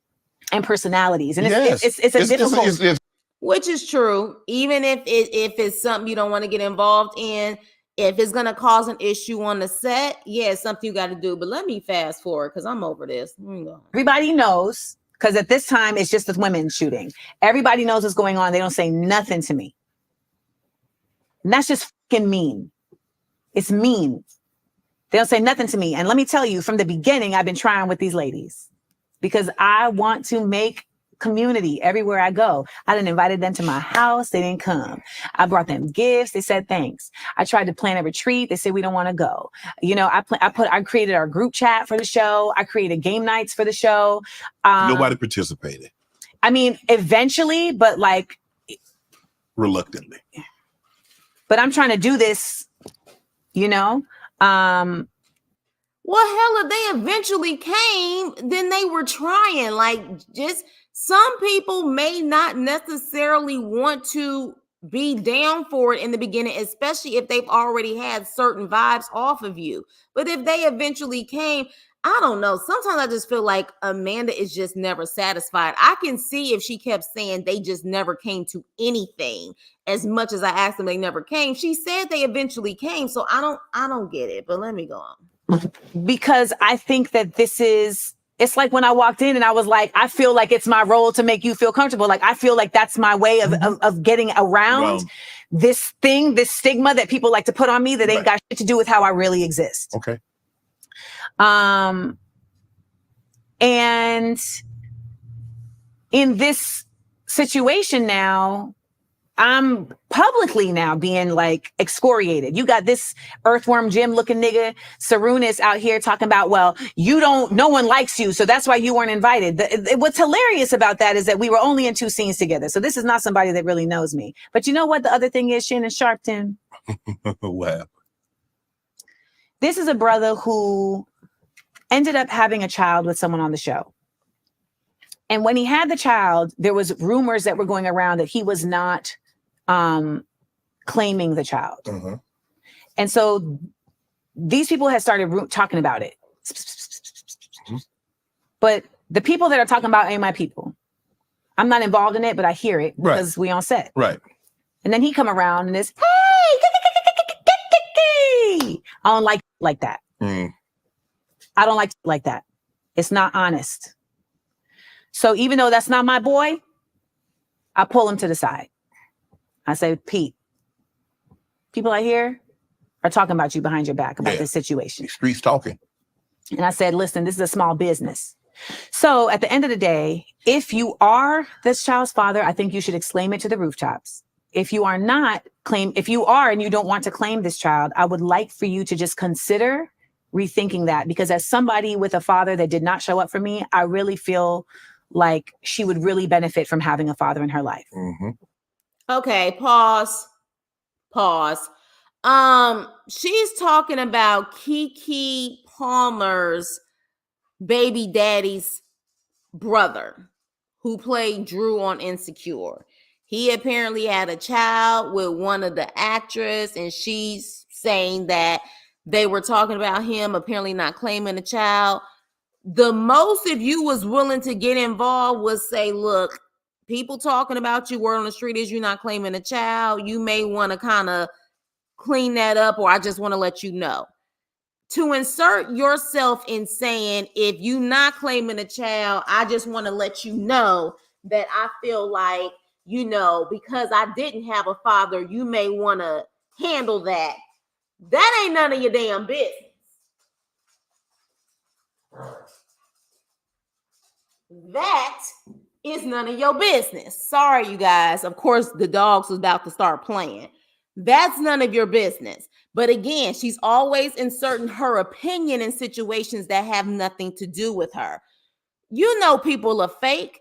S3: And personalities. And it's a difficult.
S1: Which is true. Even if it's something you don't want to get involved in, if it's going to cause an issue on the set, yeah, it's something you got to do. But let me fast forward because I'm over this.
S3: Everybody knows, because at this time, it's just the women shooting. Everybody knows what's going on. They don't say nothing to me. And that's just fucking mean. It's mean. They don't say nothing to me. And let me tell you, from the beginning, I've been trying with these ladies because I want to make community everywhere I go. I done invited them to my house. They didn't come. I brought them gifts. They said thanks. I tried to plan a retreat. They said we don't want to go. You know, I created our group chat for the show. I created game nights for the show.
S2: Nobody participated.
S3: I mean, eventually, but like
S2: reluctantly.
S3: But I'm trying to do this, you know.
S1: Well, hell, if they eventually came, then they were trying. Like, just some people may not necessarily want to be down for it in the beginning, especially if they've already had certain vibes off of you. But if they eventually came, I don't know. Sometimes I just feel like Amanda is just never satisfied. I can see if she kept saying they just never came to anything. As much as I asked them, they never came. She said they eventually came, so I don't get it. But let me go on.
S3: Because I think that it's like when I walked in and I was like, I feel like it's my role to make you feel comfortable. Like, I feel like that's my way of getting around this thing, this stigma that people like to put on me that ain't got shit to do with how I really exist.
S2: Okay.
S3: And in this situation now, I'm publicly now being like excoriated. You got this earthworm Jim looking nigga, Sarunas, out here talking about, well, no one likes you, so that's why you weren't invited. What's hilarious about that is that we were only in 2 scenes together. So this is not somebody that really knows me. But you know what the other thing is, Shannon Sharpton?
S2: Wow.
S3: This is a brother who ended up having a child with someone on the show. And when he had the child, there was rumors that were going around that he was not claiming the child.
S2: Uh-huh.
S3: And so these people had started talking about it. But the people that are talking about ain't my people. I'm not involved in it, but I hear it because we on set.
S2: Right.
S3: And then he come around and is, hey, I don't like that.
S2: Mm.
S3: I don't like that. It's not honest. So even though that's not my boy, I pull him to the side. I say, Pete, people out here are talking about you behind your back about this situation.
S2: The streets talking.
S3: And I said, listen, this is a small business. So at the end of the day, if you are this child's father, I think you should exclaim it to the rooftops. If you are if you are and you don't want to claim this child, I would like for you to just consider rethinking that, because as somebody with a father that did not show up for me, I really feel like she would really benefit from having a father in her life.
S2: Mm-hmm.
S1: Okay, pause. She's talking about Keke Palmer's baby daddy's brother who played Drew on Insecure. He apparently had a child with one of the actresses, and she's saying that they were talking about him apparently not claiming a child. The most, if you was willing to get involved, was say, look, people talking about you, word on the street is you're not claiming a child. You may want to kind of clean that up, or I just want to let you know. To insert yourself in saying, if you not claiming a child, I just want to let you know that I feel like, because I didn't have a father, you may want to handle that. That ain't none of your damn business. That is none of your business. Sorry, you guys. Of course, the dogs was about to start playing. That's none of your business. But again, she's always inserting her opinion in situations that have nothing to do with her. People are fake.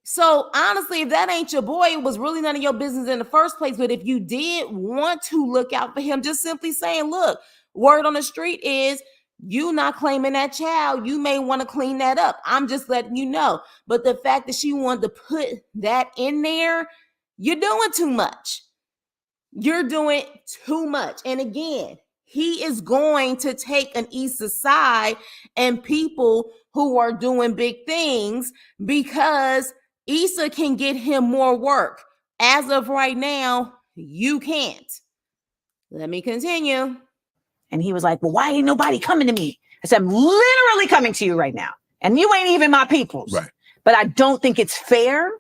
S1: So honestly, if that ain't your boy, it was really none of your business in the first place. But if you did want to look out for him, just simply saying, look, word on the street is you not claiming that child. You may want to clean that up. I'm just letting you know. But the fact that she wanted to put that in there, you're doing too much. You're doing too much. And again, he is going to take an Issa side and people who are doing big things, because Issa can get him more work. As of right now, you can't. Let me continue.
S3: And he was like, well, why ain't nobody coming to me? I said, I'm literally coming to you right now. And you ain't even my peoples.
S2: Right.
S3: But I don't think it's fair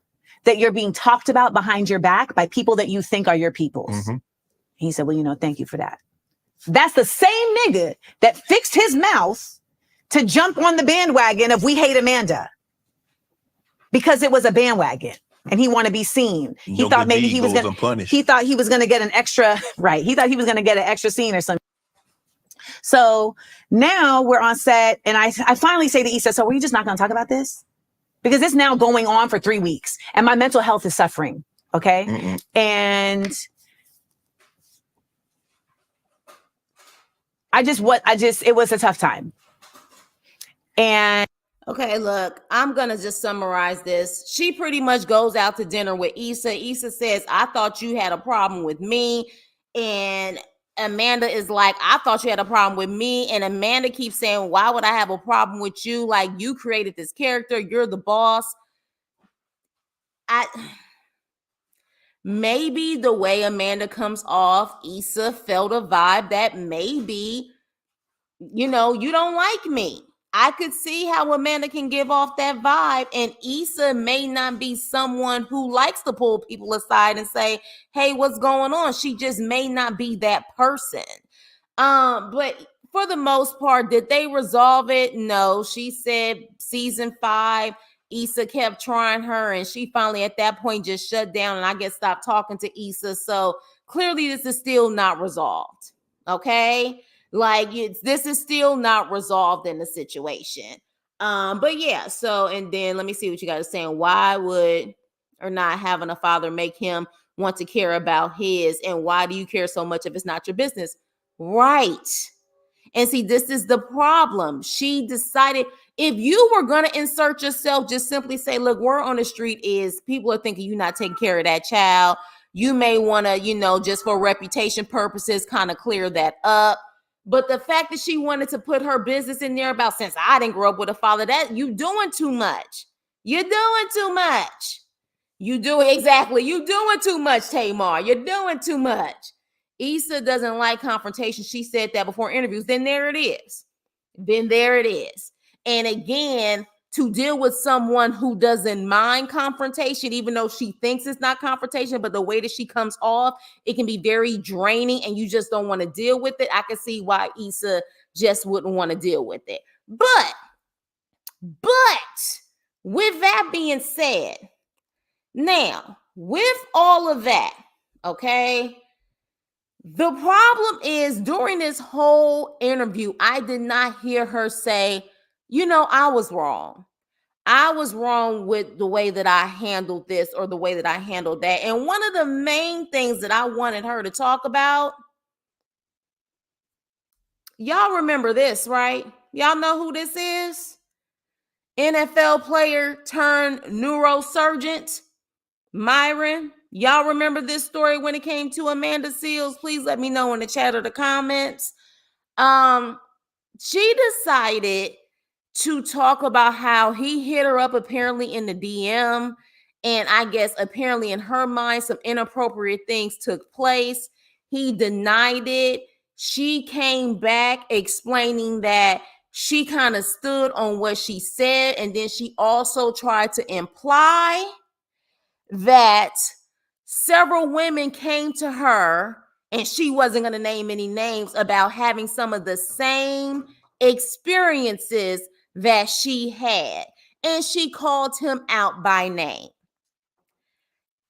S3: that you're being talked about behind your back by people that you think are your peoples. Mm-hmm. He said, well, thank you for that. That's the same nigga that fixed his mouth to jump on the bandwagon of We Hate Amanda, because it was a bandwagon and he wanted to be seen. He thought maybe he was going to get an extra, right. He thought he was going to get an extra scene or something. So now we're on set and I finally say to Issa, so are you just not going to talk about this? Because it's now going on for 3 weeks and my mental health is suffering. Okay. Mm-mm. And it was a tough time. And
S1: okay, look, I'm going to just summarize this. She pretty much goes out to dinner with Issa. Issa says, I thought you had a problem with me. And Amanda is like, I thought you had a problem with me. And Amanda keeps saying, why would I have a problem with you? Like, you created this character. You're the boss. Maybe the way Amanda comes off, Issa felt a vibe that maybe, you don't like me. I could see how Amanda can give off that vibe, and Issa may not be someone who likes to pull people aside and say, hey, what's going on? She just may not be that person. But for the most part, did they resolve it? No. She said season 5, Issa kept trying her, and she finally at that point just shut down, and I guess stopped talking to Issa. So clearly this is still not resolved. Okay? Like this is still not resolved in the situation. But yeah, so and then let me see what you guys are saying. Why would or not having a father make him want to care about his, and why do you care so much if it's not your business? Right. And see, this is the problem. She decided if you were going to insert yourself, just simply say, look, word on the street is people are thinking you're not taking care of that child. You may want to, just for reputation purposes, kind of clear that up. But the fact that she wanted to put her business in there about, since I didn't grow up with a father, that you doing too much. You're doing too much. You doing too much, Tamar. You're doing too much. Issa doesn't like confrontation. She said that before interviews. Then there it is. And again, to deal with someone who doesn't mind confrontation, even though she thinks it's not confrontation, but the way that she comes off, it can be very draining and you just don't want to deal with it. I can see why Issa just wouldn't want to deal with it. But with that being said, now, with all of that, okay, the problem is during this whole interview, I did not hear her say, I was wrong. I was wrong with the way that I handled this or the way that I handled that. And one of the main things that I wanted her to talk about, y'all remember this, right? Y'all know who this is? NFL player turned neurosurgeon, Myron. Y'all remember this story when it came to Amanda Seales? Please let me know in the chat or the comments. She decided to talk about how he hit her up apparently in the DM. And I guess apparently in her mind, some inappropriate things took place. He denied it. She came back explaining that she kind of stood on what she said. And then she also tried to imply that several women came to her, and she wasn't going to name any names, about having some of the same experiences that she had. And she called him out by name.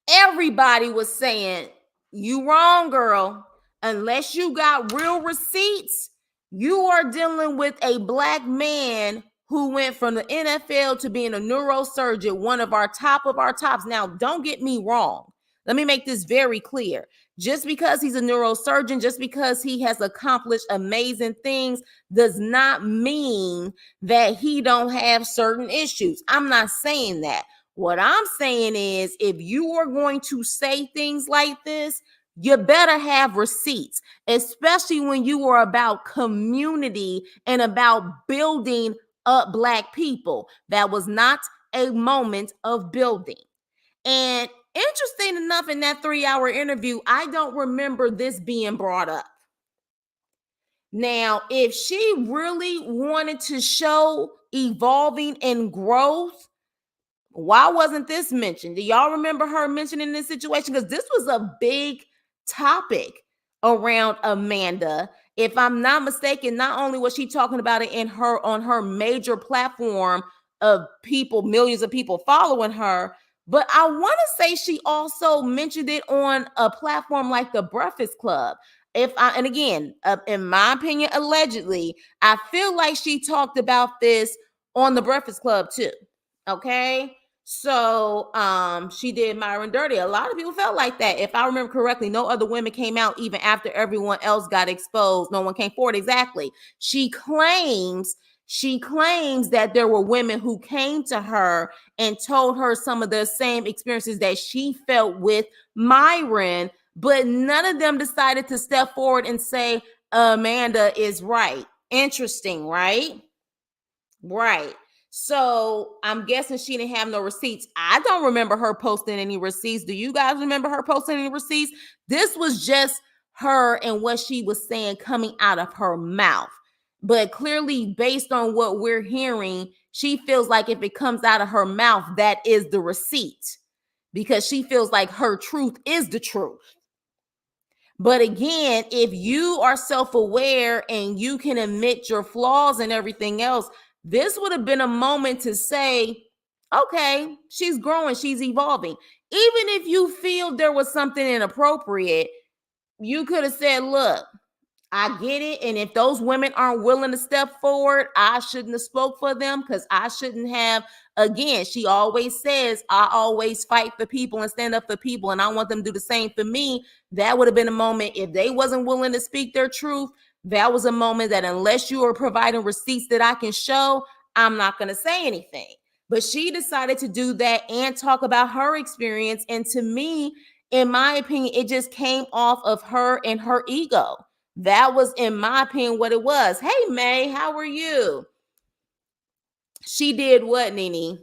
S1: Everybody was saying, you wrong, girl. Unless you got real receipts, you are dealing with a black man who went from the NFL to being a neurosurgeon, one of our tops. Now, don't get me wrong. Let me make this very clear. Just because he's a neurosurgeon, just because he has accomplished amazing things, does not mean that he don't have certain issues. I'm not saying that. What I'm saying is, if you are going to say things like this, you better have receipts, especially when you are about community and about building up Black people. That was not a moment of building. And interesting enough, in that 3-hour interview, I don't remember this being brought up. Now, if she really wanted to show evolving and growth, why wasn't this mentioned? Do y'all remember her mentioning this situation? Because this was a big topic around Amanda. If I'm not mistaken, not only was she talking about it on her major platform of people, millions of people following her, but I want to say she also mentioned it on a platform like the Breakfast Club. And again, in my opinion, allegedly, I feel like she talked about this on the Breakfast Club too. Okay. So she did Myron dirty. A lot of people felt like that. If I remember correctly, no other women came out even after everyone else got exposed. No one came forward. Exactly. She claims She claims that there were women who came to her and told her some of the same experiences that she felt with Myron, but none of them decided to step forward and say, Amanda is right. Interesting, right? Right. So I'm guessing she didn't have no receipts. I don't remember her posting any receipts. Do you guys remember her posting any receipts? This was just her and what she was saying coming out of her mouth. But clearly, based on what we're hearing, she feels like if it comes out of her mouth, that is the receipt, because she feels like her truth is the truth. But again, if you are self-aware and you can admit your flaws and everything else, this would have been a moment to say, okay, she's growing, she's evolving. Even if you feel there was something inappropriate, you could have said, look, I get it. And if those women aren't willing to step forward, I shouldn't have spoke for them, because I shouldn't have. Again, she always says, I always fight for people and stand up for people, and I want them to do the same for me. That would have been a moment, if they wasn't willing to speak their truth, that was a moment that unless you are providing receipts that I can show, I'm not going to say anything. But she decided to do that and talk about her experience. And to me, in my opinion, it just came off of her and her ego. That was, in my opinion, what it was. Hey, May, how are you? She did what, Nene?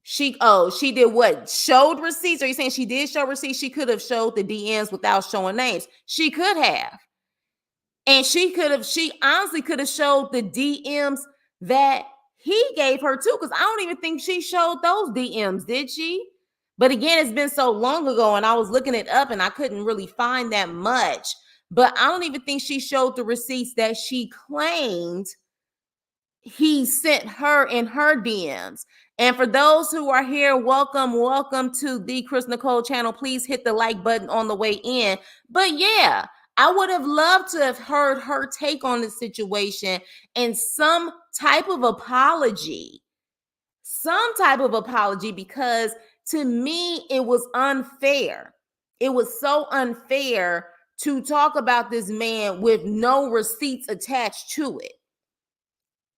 S1: She did what? Showed receipts? Are you saying she did show receipts? She could have showed the DMs without showing names. She could have. And she honestly could have showed the DMs that he gave her too, because I don't even think she showed those DMs, did she? But again, it's been so long ago, and I was looking it up and I couldn't really find that much. But I don't even think she showed the receipts that she claimed he sent her in her DMs. And for those who are here, welcome to the Chris Nicole channel. Please hit the like button on the way in. But yeah, I would have loved to have heard her take on the situation and some type of apology. Because to me, it was unfair. It was so unfair to talk about this man with no receipts attached to it.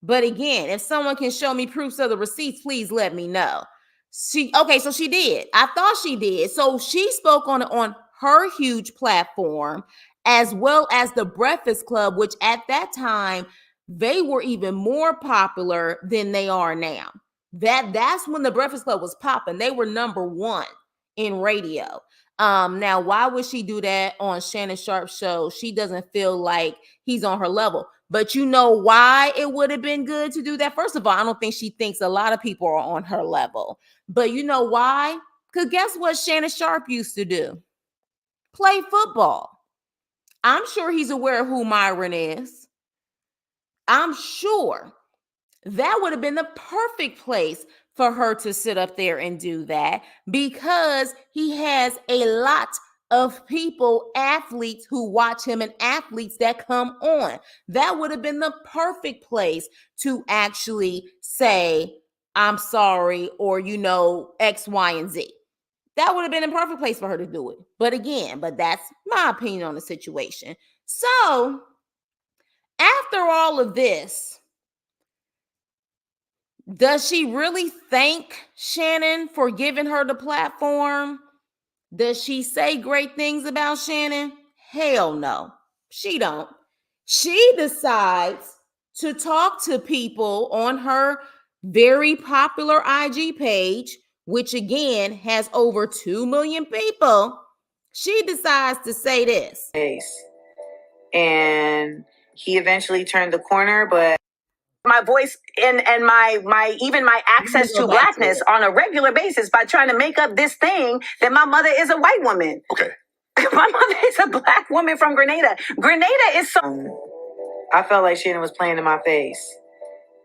S1: But again, if someone can show me proofs of the receipts, please let me know. So she did. I thought she did. So she spoke on her huge platform, as well as the Breakfast Club, which at that time, they were even more popular than they are now. That's when the Breakfast Club was popping. They were number one in radio. Now, why would she do that on Shannon Sharp's show? She doesn't feel like he's on her level. But you know why it would have been good to do that? First of all, I don't think she thinks a lot of people are on her level. But you know why? Because guess what Shannon Sharp used to do? Play football. I'm sure he's aware of who Myron is. I'm sure that would have been the perfect place for her to sit up there and do that, because he has a lot of people, athletes who watch him and athletes that come on. That would have been the perfect place to actually say, I'm sorry, or, X, Y, and Z. That would have been a perfect place for her to do it. But that's my opinion on the situation. So after all of this, does she really thank Shannon for giving her the platform? Does she say great things about Shannon? Hell no, she don't. She decides to talk to people on her very popular IG page, which again has over 2 million people. She decides to say this.
S3: And he eventually turned the corner, but my voice and my even my access to blackness on a regular basis by trying to make up this thing that my mother is a white woman.
S2: Okay.
S3: My mother is a black woman from Grenada. Grenada is so. I felt like Shannon was playing in my face,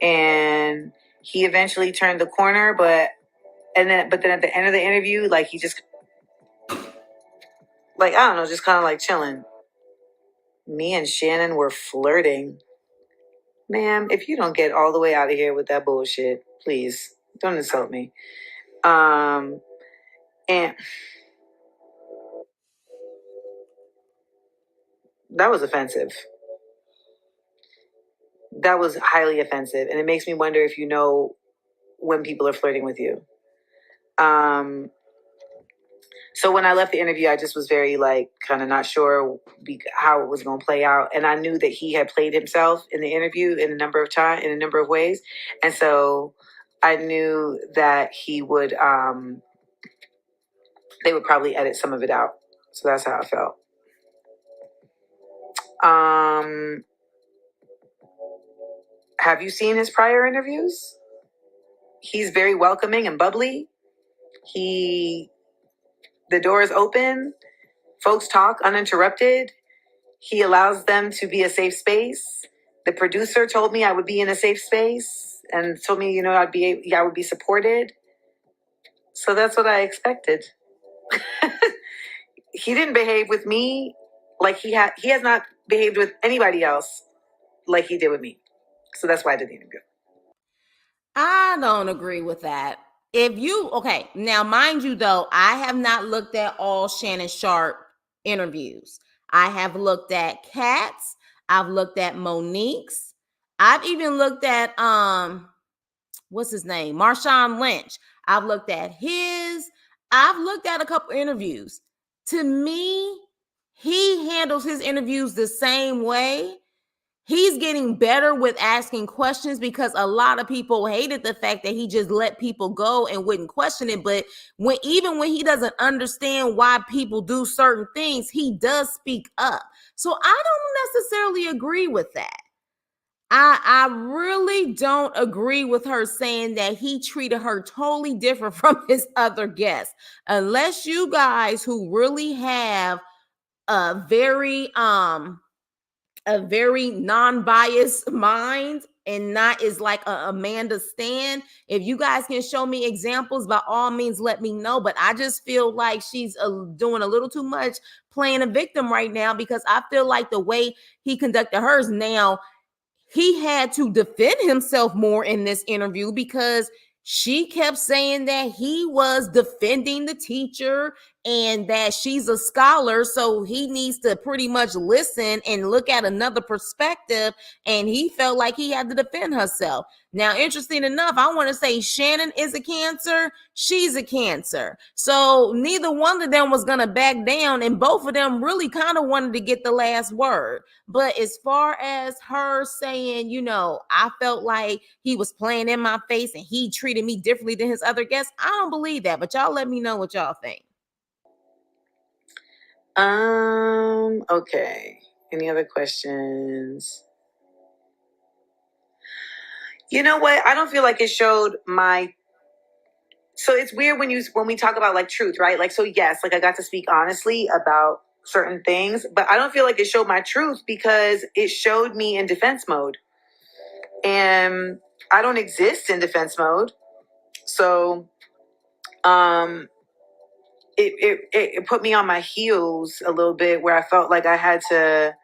S3: and he eventually turned the corner, but then at the end of the interview, like he just, like, I don't know, just kind of like chilling. Me and Shannon were flirting. Ma'am, if you don't get all the way out of here with that bullshit, please don't insult me. And that was offensive. that was highly offensive, and it makes me wonder if you know when people are flirting with you. So when I left the interview, I just was very like kind of not sure how it was going to play out, and I knew that he had played himself in the interview in a number of ways, and so I knew that he would they would probably edit some of it out. So that's how I felt. Have you seen his prior interviews? He's very welcoming and bubbly. The door is open. Folks talk uninterrupted. He allows them to be a safe space. The producer told me I would be in a safe space and told me, I would be supported. So that's what I expected. He didn't behave with me like he has not behaved with anybody else like he did with me. So that's why I did the interview.
S1: I don't agree with that. Okay, now mind you though, I have not looked at all Shannon Sharp interviews. I have looked at Kat's, I've looked at Monique's, I've even looked at what's his name? Marshawn Lynch. I've looked at his, I've looked at a couple interviews. To me, he handles his interviews the same way. He's getting better with asking questions because a lot of people hated the fact that he just let people go and wouldn't question it. But even when he doesn't understand why people do certain things, he does speak up. So I don't necessarily agree with that. I really don't agree with her saying that he treated her totally different from his other guests. Unless you guys who really have a very non-biased mind and not is like a Amanda Stan. If you guys can show me examples, by all means, let me know. But I just feel like she's doing a little too much playing a victim right now, because I feel like the way he conducted hers now, he had to defend himself more in this interview because she kept saying that he was defending the teacher and that she's a scholar, so he needs to pretty much listen and look at another perspective, and he felt like he had to defend herself. Now, interesting enough, I want to say Shannon is a Cancer, she's a Cancer. So neither one of them was going to back down, and both of them really kind of wanted to get the last word. But as far as her saying, I felt like he was playing in my face and he treated me differently than his other guests, I don't believe that. But y'all let me know what y'all think.
S3: Okay. Any other questions? You know what? I don't feel like it showed so it's weird when we talk about like truth, right? Like, so yes, like I got to speak honestly about certain things, but I don't feel like it showed my truth because it showed me in defense mode. And I don't exist in defense mode. So it put me on my heels a little bit, where I felt like I had to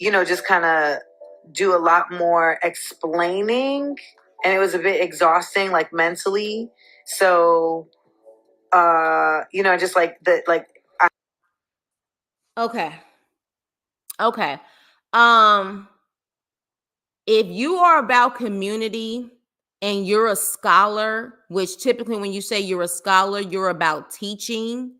S3: just kind of do a lot more explaining, and it was a bit exhausting, like mentally. So just like the
S1: Okay. If you are about community and you're a scholar, which typically when you say you're a scholar, you're about teaching,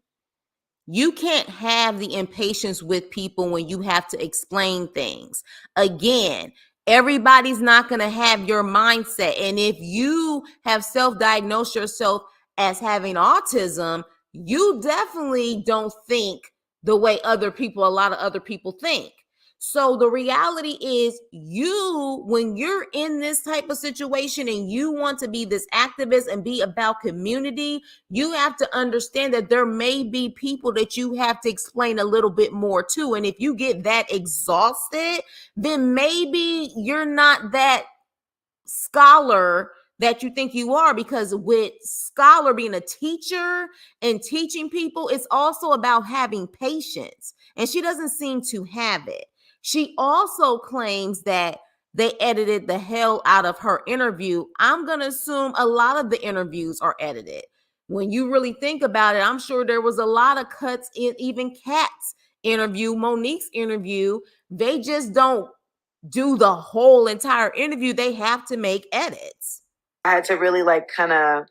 S1: you can't have the impatience with people when you have to explain things. Again, everybody's not going to have your mindset. And if you have self-diagnosed yourself as having autism, you definitely don't think the way a lot of other people think. So the reality is, when you're in this type of situation and you want to be this activist and be about community, you have to understand that there may be people that you have to explain a little bit more to. And if you get that exhausted, then maybe you're not that scholar that you think you are, because with scholar being a teacher and teaching people, it's also about having patience. And she doesn't seem to have it. She also claims that they edited the hell out of her interview. I'm going to assume a lot of the interviews are edited. When you really think about it, I'm sure there was a lot of cuts in even Kat's interview, Monique's interview. They just don't do the whole entire interview. They have to make edits.
S3: I had to really like kind of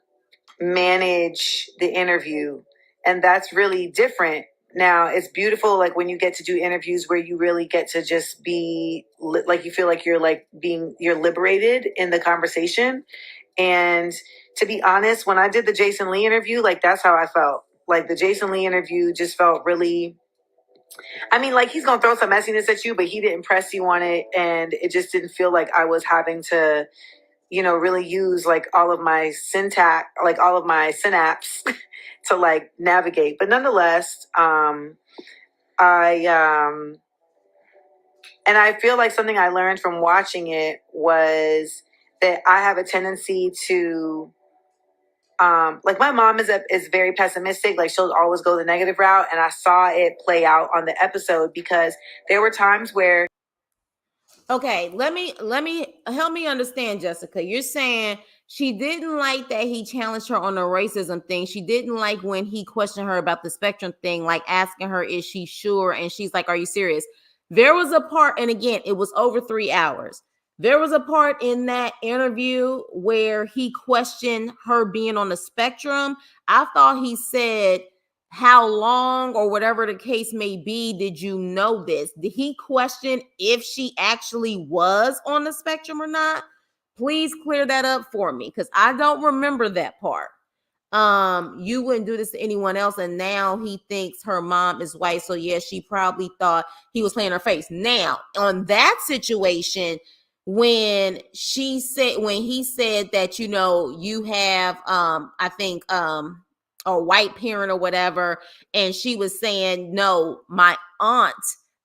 S3: manage the interview, and that's really different. Now it's beautiful, like when you get to do interviews where you really get to just be like, you feel like you're liberated in the conversation. And to be honest, when I did the Jason Lee interview, like that's how I felt. Like the Jason Lee interview just felt really, I mean, like he's gonna throw some messiness at you, but he didn't press you on it, and it just didn't feel like I was having to, really use like all of my syntax, like all of my synapse to like navigate. But nonetheless, and I feel like something I learned from watching it was that I have a tendency to, like my mom is very pessimistic. Like she'll always go the negative route. And I saw it play out on the episode because there were times where.
S1: Okay, let me help me understand, Jessica. You're saying she didn't like that he challenged her on the racism thing. She didn't like when he questioned her about the spectrum thing, like asking her, is she sure? And she's like, are you serious? There was a part, and again, it was over 3 hours. There was a part in that interview where he questioned her being on the spectrum. I thought he said, how long or whatever the case may be did you know this? Did he question if she actually was on the spectrum or not? Please clear that up for me, because I don't remember that part. You wouldn't do this to anyone else, and now he thinks her mom is white, so yeah, she probably thought he was playing her face. Now on that situation, when he said that, you have I think a white parent or whatever, and she was saying, no, my aunt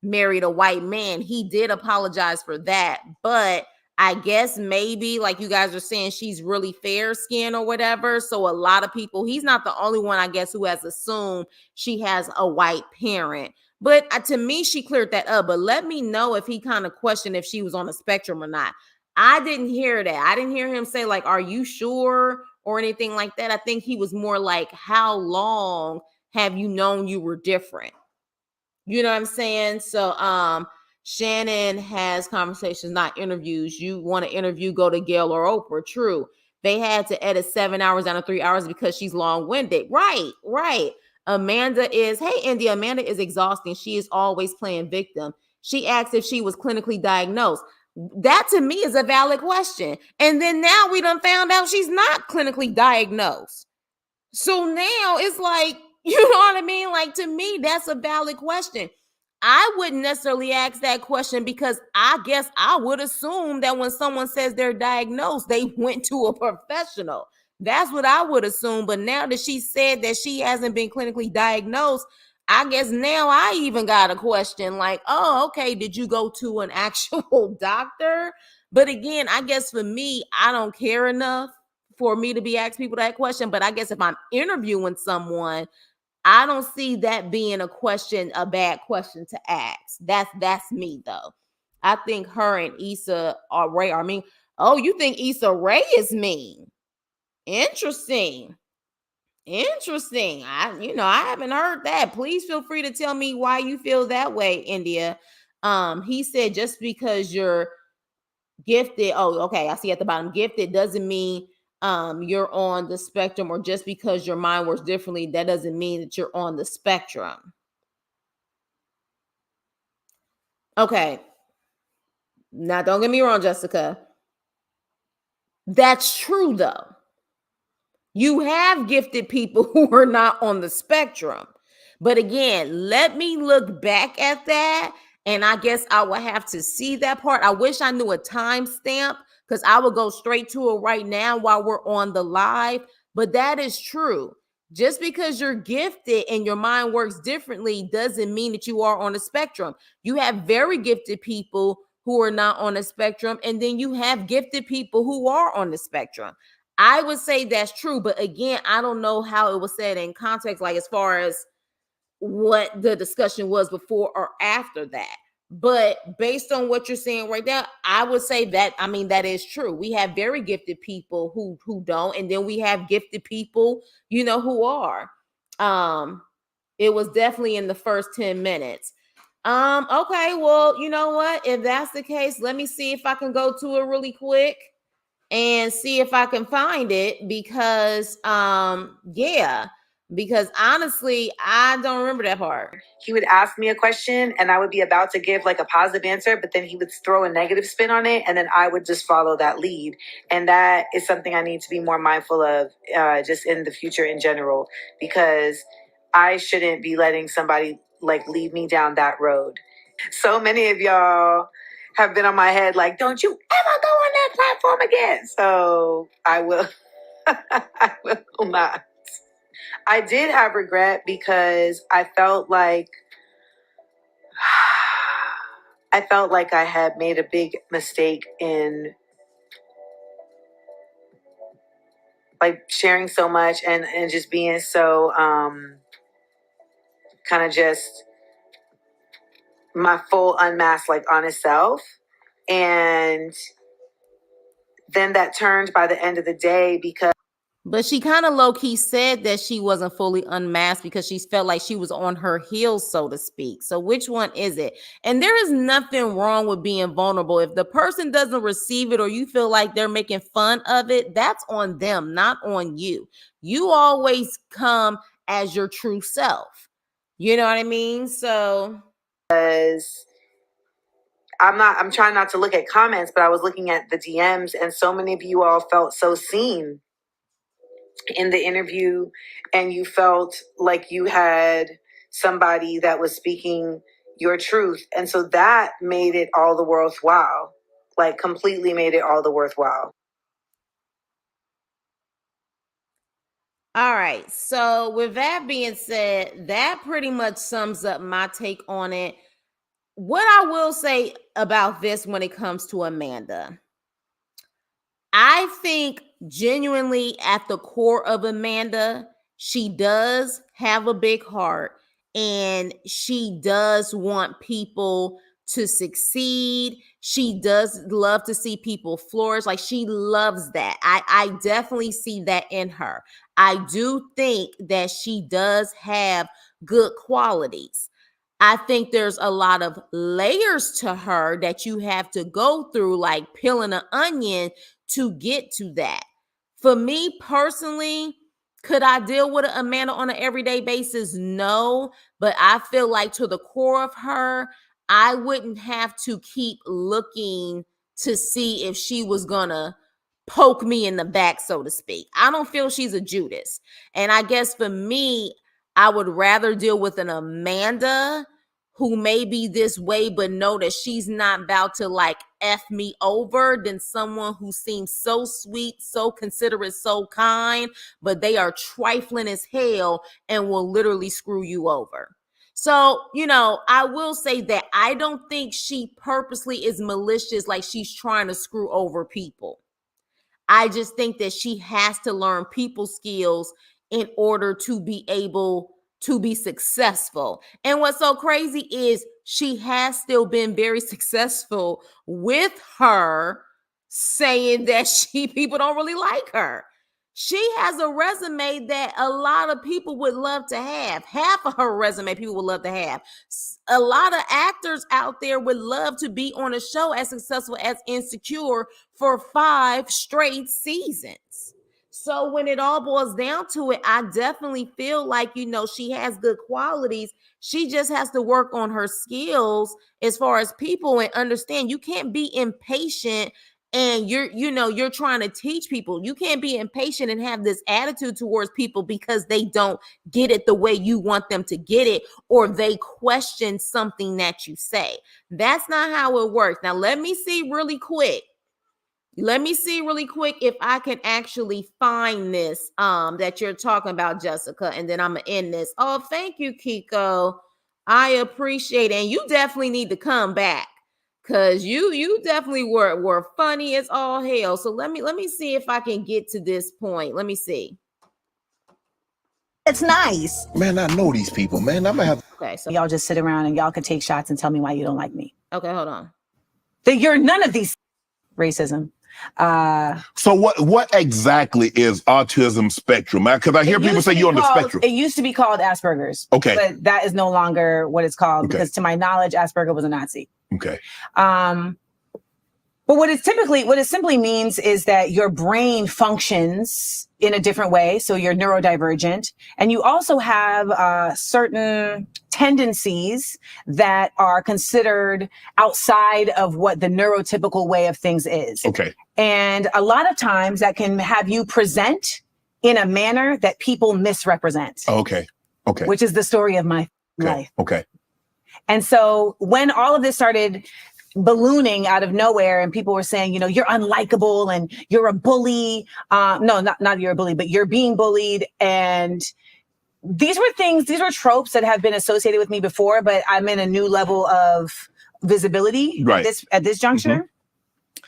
S1: married a white man, he did apologize for that. But I guess maybe, like you guys are saying, she's really fair skinned or whatever. So a lot of people, he's not the only one, I guess, who has assumed she has a white parent. But to me, she cleared that up. But let me know if he kind of questioned if she was on the spectrum or not. I didn't hear that. I didn't hear him say, like, are you sure? Or anything like that. I think he was more like, how long have you known you were different? You know what I'm saying? So Shannon has conversations, not interviews. You want to interview, go to Gail or Oprah. True. They had to edit 7 hours down to 3 hours because she's long-winded. Right. Hey, India, Amanda is exhausting. She is always playing victim. She asked if she was clinically diagnosed. That to me is a valid question. And then now we done found out she's not clinically diagnosed. So now it's like, you know what I mean? Like, to me, that's a valid question. I wouldn't necessarily ask that question because I guess I would assume that when someone says they're diagnosed, they went to a professional. That's what I would assume. But now that she said that she hasn't been clinically diagnosed, I guess now I even got a question like, oh, okay, did you go to an actual doctor? But again, I guess for me, I don't care enough for me to be asking people that question. But I guess if I'm interviewing someone, I don't see that being a bad question to ask. That's me though. I think her and Issa Rae are mean. Oh, you think Issa Rae is mean? Interesting. I haven't heard that. Please feel free to tell me why you feel that way, India. He said just because you're gifted. Oh, okay. I see at the bottom, gifted doesn't mean you're on the spectrum, or just because your mind works differently, that doesn't mean that you're on the spectrum. Okay. Now, don't get me wrong, Jessica. That's true, though. You have gifted people who are not on the spectrum. But again, let me look back at that. And I guess I will have to see that part. I wish I knew a timestamp because I would go straight to it right now while we're on the live. But that is true. Just because you're gifted and your mind works differently doesn't mean that you are on the spectrum. You have very gifted people who are not on the spectrum, and then you have gifted people who are on the spectrum. I would say that's true, but again, I don't know how it was said in context, like as far as what the discussion was before or after that. But based on what you're saying right now, I would say that, I mean, that is true. We have very gifted people who don't, and then we have gifted people, who are. It was definitely in the first 10 minutes. Okay, well, you know what? If that's the case, let me see if I can go to it really quick and see if I can find it because yeah, because honestly, I don't remember that part.
S3: He would ask me a question and I would be about to give like a positive answer, but then he would throw a negative spin on it and then I would just follow that lead. And that is something I need to be more mindful of just in the future in general, because I shouldn't be letting somebody like lead me down that road. So many of y'all have been on my head like, don't you ever go on that platform again. So I will, I will not. I did have regret because I felt like I had made a big mistake in like sharing so much and just being so kind of just my full unmasked like honest self. And then that turned by the end of the day because
S1: But she kind of low key said that she wasn't fully unmasked because she felt like she was on her heels, so to speak. So which one is it? And there is nothing wrong with being vulnerable. If the person doesn't receive it or you feel like they're making fun of it, that's on them, not on you. You always come as your true self. You know what I mean? So
S3: I'm trying not to look at comments, but I was looking at the DMs and so many of you all felt so seen in the interview and you felt like you had somebody that was speaking your truth. And so that made it all the worthwhile, like completely made it all the worthwhile.
S1: all right. So with that being said, that pretty much sums up my take on it. What I will say about this when it comes to Amanda, I think genuinely at the core of Amanda, she does have a big heart and she does want people to succeed. She does love to see people flourish. Like she loves that. I definitely see that in her. I do think that she does have good qualities. I think there's a lot of layers to her that you have to go through, like peeling an onion to get to that. For me personally, could I deal with Amanda on an everyday basis? No, but I feel like to the core of her, I wouldn't have to keep looking to see if she was gonna poke me in the back, so to speak. I don't feel she's a Judas. And I guess for me, I would rather deal with an Amanda who may be this way, but know that she's not about to like F me over than someone who seems so sweet, so considerate, so kind, but they are trifling as hell and will literally screw you over. So, I will say that I don't think she purposely is malicious, like she's trying to screw over people. I just think that she has to learn people skills in order to be able to be successful. And what's so crazy is she has still been very successful with her saying that people don't really like her. She has a resume that a lot of people would love to have. Half of her resume people would love to have. A lot of actors out there would love to be on a show as successful as Insecure for 5 straight seasons. So when it all boils down to it, I definitely feel like, she has good qualities. She just has to work on her skills as far as people and understand you can't be impatient and you're trying to teach people. You can't be impatient and have this attitude towards people because they don't get it the way you want them to get it or they question something that you say. That's not how it works. Now let me see really quick if I can actually find this that you're talking about, Jessica, and then I'm gonna end this. Oh, thank you, Kiko. I appreciate it. And you definitely need to come back because you definitely were funny as all hell. So let me see if I can get to this point. Let me see.
S5: It's nice.
S2: Man, I know these people, man. I'm gonna have.
S5: Okay, so y'all just sit around and y'all could take shots and tell me why you don't like me.
S1: Okay, hold on.
S5: That you're none of these racism.
S2: So what exactly is autism spectrum? Because I hear people say you're on the spectrum.
S5: It used to be called Asperger's.
S2: Okay.
S5: But that is no longer what it's called because to my knowledge, Asperger was a Nazi.
S2: Okay.
S5: But what it simply means is that your brain functions in a different way. So you're neurodivergent. And you also have certain tendencies that are considered outside of what the neurotypical way of things is.
S2: Okay.
S5: And a lot of times that can have you present in a manner that people misrepresent.
S2: Okay. Okay.
S5: Which is the story of my life.
S2: Okay.
S5: And so when all of this started ballooning out of nowhere and people were saying, you're unlikable and you're a bully. No, not you're a bully, but you're being bullied. And these were tropes that have been associated with me before, but I'm in a new level of visibility at this juncture. Mm-hmm.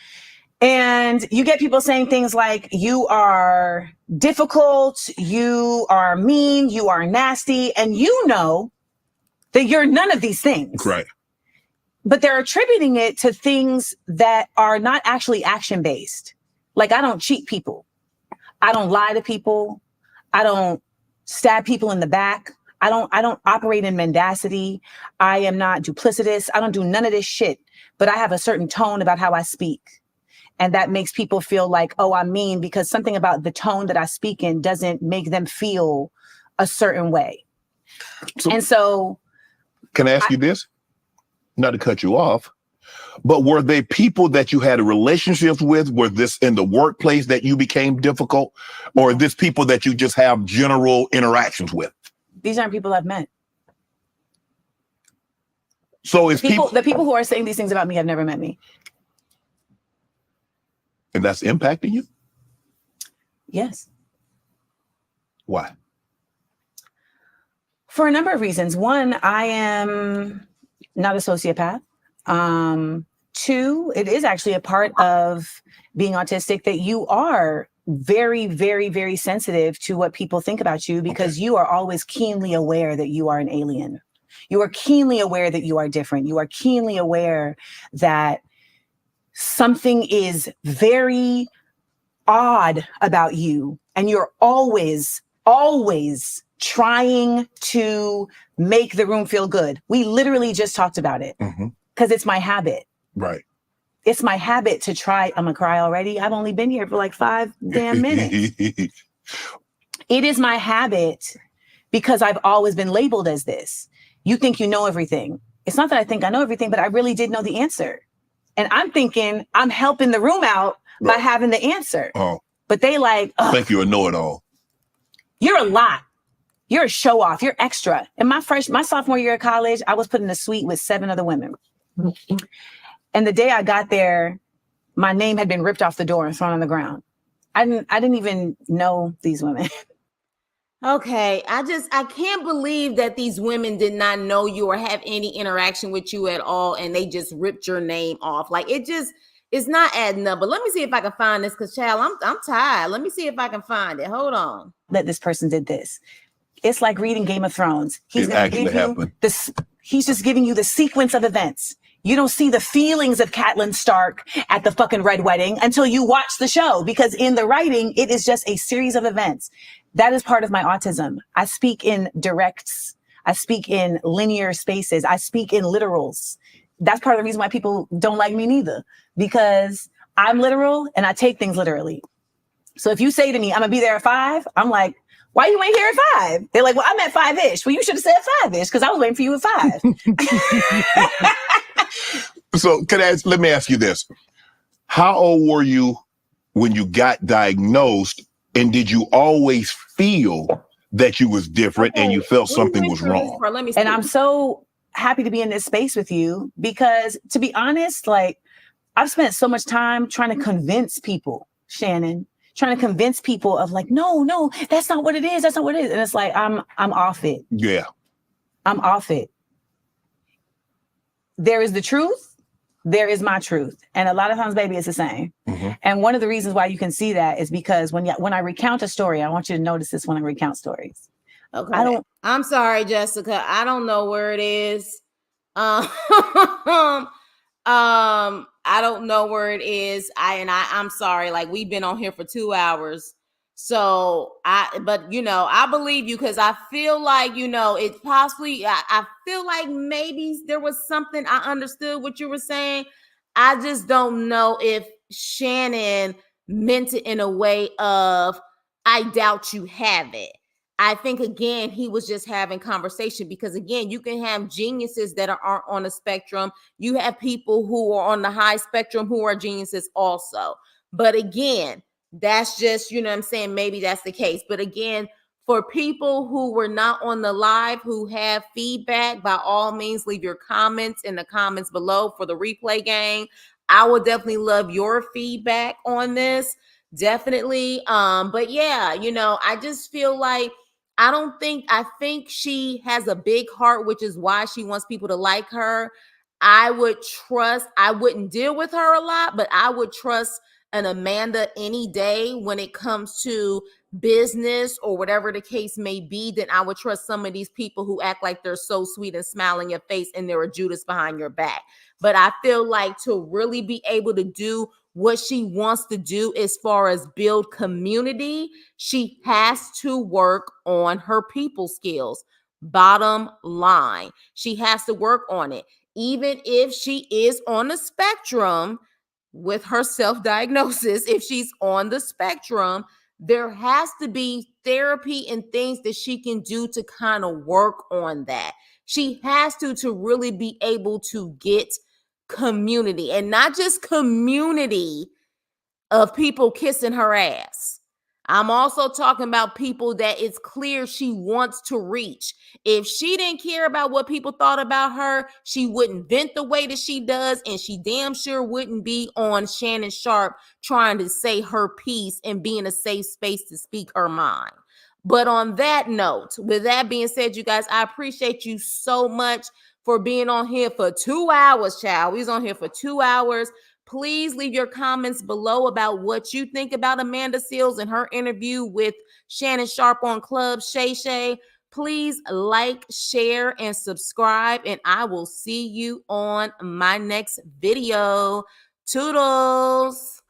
S5: And you get people saying things like, you are difficult, you are mean, you are nasty, and you know that you're none of these things.
S2: Right.
S5: But they're attributing it to things that are not actually action-based. Like, I don't cheat people. I don't lie to people. I don't stab people in the back. I don't operate in mendacity. I am not duplicitous. I don't do none of this shit. But I have a certain tone about how I speak. And that makes people feel like, oh, I'm mean because something about the tone that I speak in doesn't make them feel a certain way. So
S2: can I ask you this? Not to cut you off, but were they people that you had relationships with? Were this in the workplace that you became difficult? Or is this people that you just have general interactions with?
S5: These aren't people I've met.
S2: So it's
S5: the people who are saying these things about me have never met me.
S2: And that's impacting you?
S5: Yes.
S2: Why?
S5: For a number of reasons. One, I am not a sociopath. Two, it is actually a part of being autistic that you are very, very, very sensitive to what people think about you because you are always keenly aware that you are an alien. You are keenly aware that you are different. You are keenly aware that something is very odd about you. And you're always trying to make the room feel good. We literally just talked about it because it's my habit.
S2: Right.
S5: It's my habit to try. I'm gonna cry already. I've only been here for like 5 damn minutes. It is my habit because I've always been labeled as this. You think you know everything. It's not that I think I know everything, but I really did know the answer. And I'm thinking I'm helping the room out by having the answer.
S2: Oh.
S5: But they like,
S2: I think you're a know-it-all.
S5: You're a lot. You're a show off. You're extra. In my sophomore year of college, I was put in a suite with 7 other women. And the day I got there, my name had been ripped off the door and thrown on the ground. I didn't even know these women.
S1: Okay, I can't believe that these women did not know you or have any interaction with you at all, and they just ripped your name off. Like, it's not adding up. But let me see if I can find this, because child, I'm tired. Let me see if I can find it. Hold on.
S5: That this person did this. It's like reading Game of Thrones. He's just giving you the sequence of events. You don't see the feelings of Catelyn Stark at the fucking Red Wedding until you watch the show, because in the writing, it is just a series of events. That is part of my autism. I speak in directs. I speak in linear spaces. I speak in literals. That's part of the reason why people don't like me neither, because I'm literal and I take things literally. So if you say to me, I'm gonna be there at 5, I'm like, why you ain't here at 5? They're like, well, I'm at 5-ish. Well, you should have said 5-ish because I was waiting for you at 5.
S2: So let me ask you this. How old were you when you got diagnosed, and did you always feel that you was different and you felt something was wrong?
S5: And I'm so happy to be in this space with you because, to be honest, like, I've spent so much time trying to convince people, Shannon, trying to convince people of like, no, that's not what it is. That's not what it is. And it's like, I'm off it.
S2: Yeah.
S5: I'm off it. There is the truth. There is my truth. And a lot of times, baby, it's the same. Mm-hmm. And one of the reasons why you can see that is because when I recount a story, I want you to notice this when I recount stories.
S1: Okay. I'm sorry, Jessica. I don't know where it is. I don't know where it is. I'm sorry. Like, we've been on here for 2 hours. So but I believe you, because I feel like, it's possibly, I feel like maybe there was something, I understood what you were saying. I just don't know if Shannon meant it in a way of, I doubt you have it. I think, again, he was just having conversation, because, again, you can have geniuses that aren't on the spectrum. You have people who are on the high spectrum who are geniuses also. But again, that's just, what I'm saying, maybe that's the case. But again, for people who were not on the live, who have feedback, by all means, leave your comments in the comments below for the replay gang. I would definitely love your feedback on this. Definitely. But yeah, I just feel like, I think she has a big heart, which is why she wants people to like her. I wouldn't deal with her a lot, but I would trust an Amanda any day when it comes to business or whatever the case may be. Then I would trust some of these people who act like they're so sweet and smile in your face and they're a Judas behind your back. But I feel like to really be able to do what she wants to do as far as build community, she has to work on her people skills. Bottom line, she has to work on it. Even if she is on the spectrum with her self-diagnosis, if she's on the spectrum, there has to be therapy and things that she can do to kind of work on that. She has to really be able to get community, and not just community of people kissing her ass. I'm also talking about people that it's clear she wants to reach. If she didn't care about what people thought about her, she wouldn't vent the way that she does, and she damn sure wouldn't be on Shannon Sharpe trying to say her piece and be in a safe space to speak her mind. But on that note, with that being said, you guys, I appreciate you so much for being on here for 2 hours, child. We was on here for 2 hours. Please leave your comments below about what you think about Amanda Seales and her interview with Shannon Sharpe on Club Shay Shay. Please like, share, and subscribe, and I will see you on my next video. Toodles.